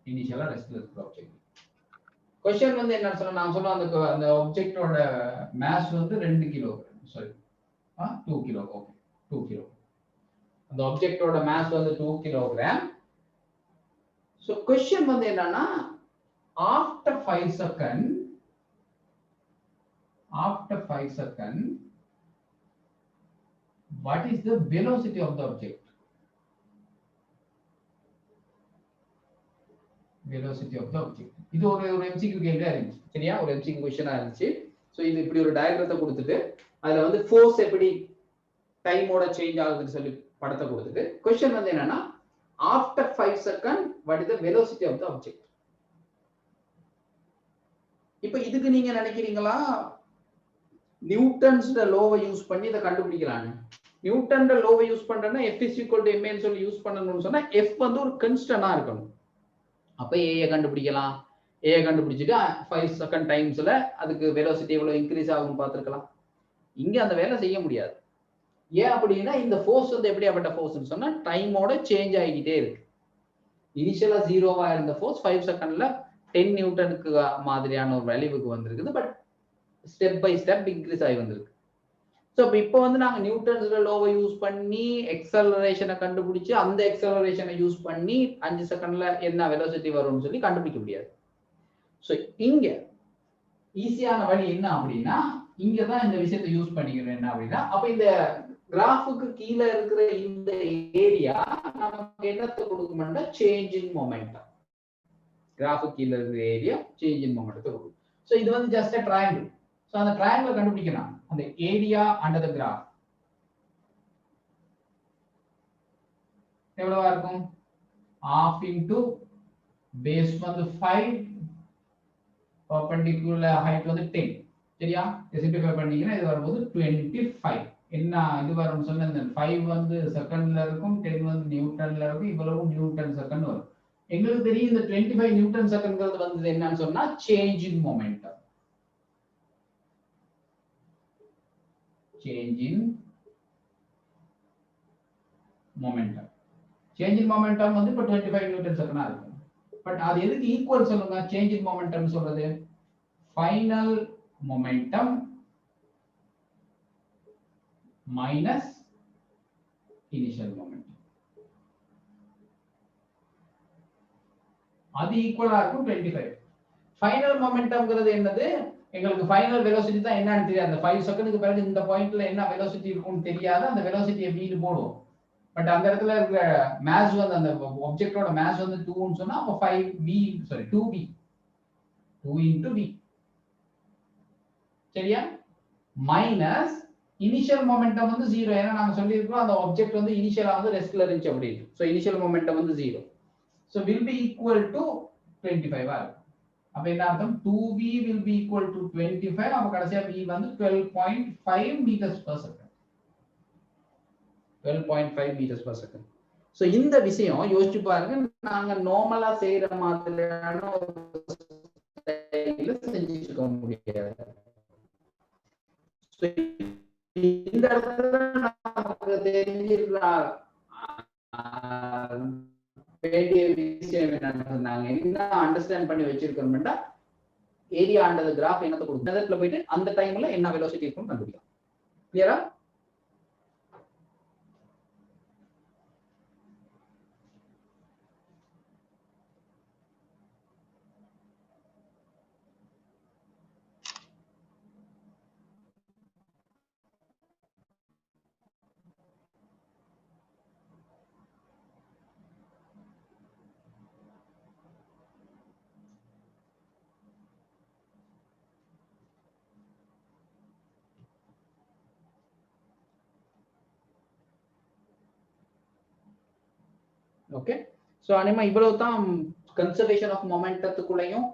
இனிஷியலா ரெஸ்ட்ல இருக்கிற ஆப்ஜெக்ட் क्वेश्चन வந்து என்ன சொல்றேன் நான் சொல்றேன் அந்த ஆப்ஜெக்ட்டோட மாஸ் வந்து 2 kilogram sorry 2 kilo okay 2 kilo அந்த ஆப்ஜெக்ட்டோட மாஸ் வந்து 2 கிலோகிராம் சோ क्वेश्चन வந்து என்னன்னா after 5 second what is the velocity of the object velocity of the object இது ஒரு MCQ கேள்வியா இருந்துச்சு சரியா ஒரு MCQ क्वेश्चन இருந்துச்சு சோ இது இப்படி ஒரு டயகிராத்தை கொடுத்துட்டு அதுல வந்து ஃபோர்ஸ் எப்படி டைமோட சேஞ்ச் ஆகுதுன்னு சொல்லி படத்தை கொடுத்துட்டு क्वेश्चन வந்து என்னன்னா after 5 second what is the velocity of the object இப்போ இதுக்கு நீங்க நினைக்கிறீங்களா நியூட்டன்ஸ் லோவை யூஸ் பண்ணி இத கண்டுபிடிக்கலாம்னு நியூட்டன் லோவை யூஸ் பண்றேன்னா F is equal to ma ன்னு சொல்லி யூஸ் பண்ணனும்னு சொன்னா F வந்து ஒரு கான்ஸ்டன்டா இருக்கணும் அப்ப A ஐ கண்டுபிடிக்கலாம் A ஐ கண்டுபிடிச்சிட்டு 5 செகண்ட் டைம்ஸ்ல அதுக்கு வெலாசிட்டி எவ்வளவு இன்கிரீஸ் ஆகும் பார்த்திருக்கலாம் இங்க அந்த வேலை செய்ய முடியாது ஏன் அப்படினா இந்த ஃபோர்ஸ் வந்து எப்படியாப்பட்ட ஃபோர்ஸ்னு சொன்னா டைமோட சேஞ்ச் ஆகிட்டே இருக்கு இனிஷியலா 0வா இருந்த ஃபோர்ஸ் 5 செகண்ட்ல 10 நியூட்டனுக்கு மாதிரியான ஒரு வேல்யூக்கு வந்திருக்குது but step by step increase ஆகி வந்திருக்கு சோ இப்போ வந்து நாங்க நியூட்டன்ஸ் லோவை யூஸ் பண்ணி எக்ஸலரேஷனை கண்டுபிடிச்சு அந்த எக்ஸலரேஷனை யூஸ் பண்ணி 5 செகண்ட்ல என்ன வெலாசிட்டி வரும்னு சொல்லி கண்டுபிடிக்க முடியாது சோ இங்க ஈஸியான வழி என்ன அப்படின்னா இங்க தான் இந்த விஷயத்தை யூஸ் பண்ணிக்கிறேன் என்ன அப்படின்னா அப்ப இந்த கிராஃபுக்கு கீழே இருக்கிற இந்த ஏரியா நமக்கு என்னத்தை கொடுக்கும்னா சேஞ்ச் இன் மொமெண்டம் கிராஃபுக்கு கீழே இருக்கிற ஏரியா சேஞ்ச் இன் மொமெண்டத்தை கொடுக்கும் சோ இது வந்து ஜஸ்ட் a triangle சோ அந்த triangle கண்டுபிடிக்கணும் அந்த ஏரியா under the graph எவ்வளவா இருக்கும் half into base வந்து 5 perpendicular height வந்து 10 சரியா சிம்பிளிஃபை பண்ணீங்கன்னா இது வரும்போது 25 என்ன இது வரும்னு சொன்னா இந்த 5 வந்து செகண்ட்ல இருக்கும் 10 வந்து நியூட்டன்ல இருக்கும் இவ்வளவு நியூட்டன் செகண்ட் வரும் எங்களுக்கு தெரியும் இந்த 25 நியூட்டன் செகண்ட்ங்கிறது வந்து என்னன்னு சொன்னா change in momentum change in momentum change in momentum வந்து இப்ப 25 நியூட்டன் செகண்டா இருக்கும் பட் அது எதுக்கு ஈக்குவல் சொல்லுங்க change in momentum சொல்றது final momentum minus initial momentum அது ஈக்குவலா இருக்கும் 25 final momentumங்கிறது என்னது எங்களுக்கு ஃபைனல் வெலாசிட்டி தான் என்னன்னு தெரியாது அந்த 5 செகண்டுக்கு பிறகு இந்த பாயிண்ட்ல என்ன வெலாசிட்டி இருக்கும்னு தெரியாது அந்த வெலாசிட்டியை v போடுவோம் பட் அந்த இடத்துல இருக்கிற மாஸ் வந்து அந்த ஆப்ஜெக்ட்டோட மாஸ் வந்து 2 ன்னு சொன்னா அப்ப 2v 2 into v சரியா மைனஸ் இனிஷியல் மொமெண்டம் வந்து 0 ஏன்னா நாங்க சொல்லி இருக்கோம் அந்த ஆப்ஜெக்ட் வந்து இனிஷியலா வந்து ரெஸ்ட்ல இருந்துச்சு அப்படி சோ இனிஷியல் மொமெண்டம் வந்து 0 so will be equal to 25 ஆ இருக்கும் அப்ப என்ன அர்த்தம் 2v will be equal to 25 அப்ப கடைசியா v வந்து 12.5 meters per second 12.5 meters per second. So இந்த விஷயம் யோசிச்சு பாருங்க, நாங்க நார்மலா செய்யற மாதிரியான செஞ்சுட்டு இருக்க முடியாது. இந்த இடத்துல நமக்கு தெரிஞ்சிருக்கலாம் வேண்டிய விஷயம் என்னன்னு என்ன அண்டர்ஸ்டாண்ட் பண்ணி வச்சிருக்கோம்னா, ஏரியா அண்டர் கிராஃப் என்னத்தை கொடுக்கும், மெத்தட்ல போயிட்டு அந்த டைம்ல என்ன வெலோசிட்டி இருக்குன்னு கண்டுபிடிக்கலாம். கிளியரா? ஓகே. ஸோ அனிமா இவ்வளவு தான் கன்சர்வேஷன் ஆஃப் மொமெண்டத்துக்குள்ளேயும்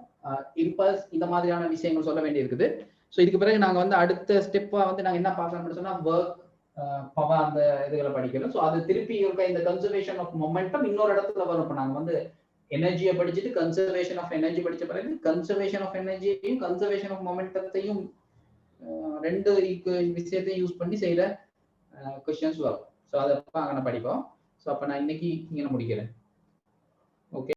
இம்பல்ஸ் இந்த மாதிரியான விஷயங்கள் சொல்ல வேண்டி இருக்குது. ஸோ இதுக்கு பிறகு நாங்க வந்து அடுத்த ஸ்டெப்பா வந்து நாங்க என்ன பார்க்கணும்னு சொன்னா ஒர்க் பவர் அந்த இதுகளை படிக்கணும். ஸோ அது திருப்பி இருக்க இந்த கன்சர்வேஷன் ஆஃப் மொமெண்டம் இன்னொரு இடத்துல வரும். இப்போ நாங்க வந்து எனர்ஜியை படிச்சுட்டு கன்சர்வேஷன் ஆஃப் எனர்ஜி படிச்ச பிறகு கன்சர்வேஷன் ஆஃப் எனர்ஜியையும் கன்சர்வேஷன் ஆஃப் மொமெண்டத்தையும் ரெண்டு விஷயத்தையும் யூஸ் பண்ணி செய்யற கொஸ்டின்ஸ் வரும். ஸோ அதை அங்கே நான் படிப்போம். ஸோ அப்போ நான் இன்னைக்கு இங்கே முடிக்கிறேன்.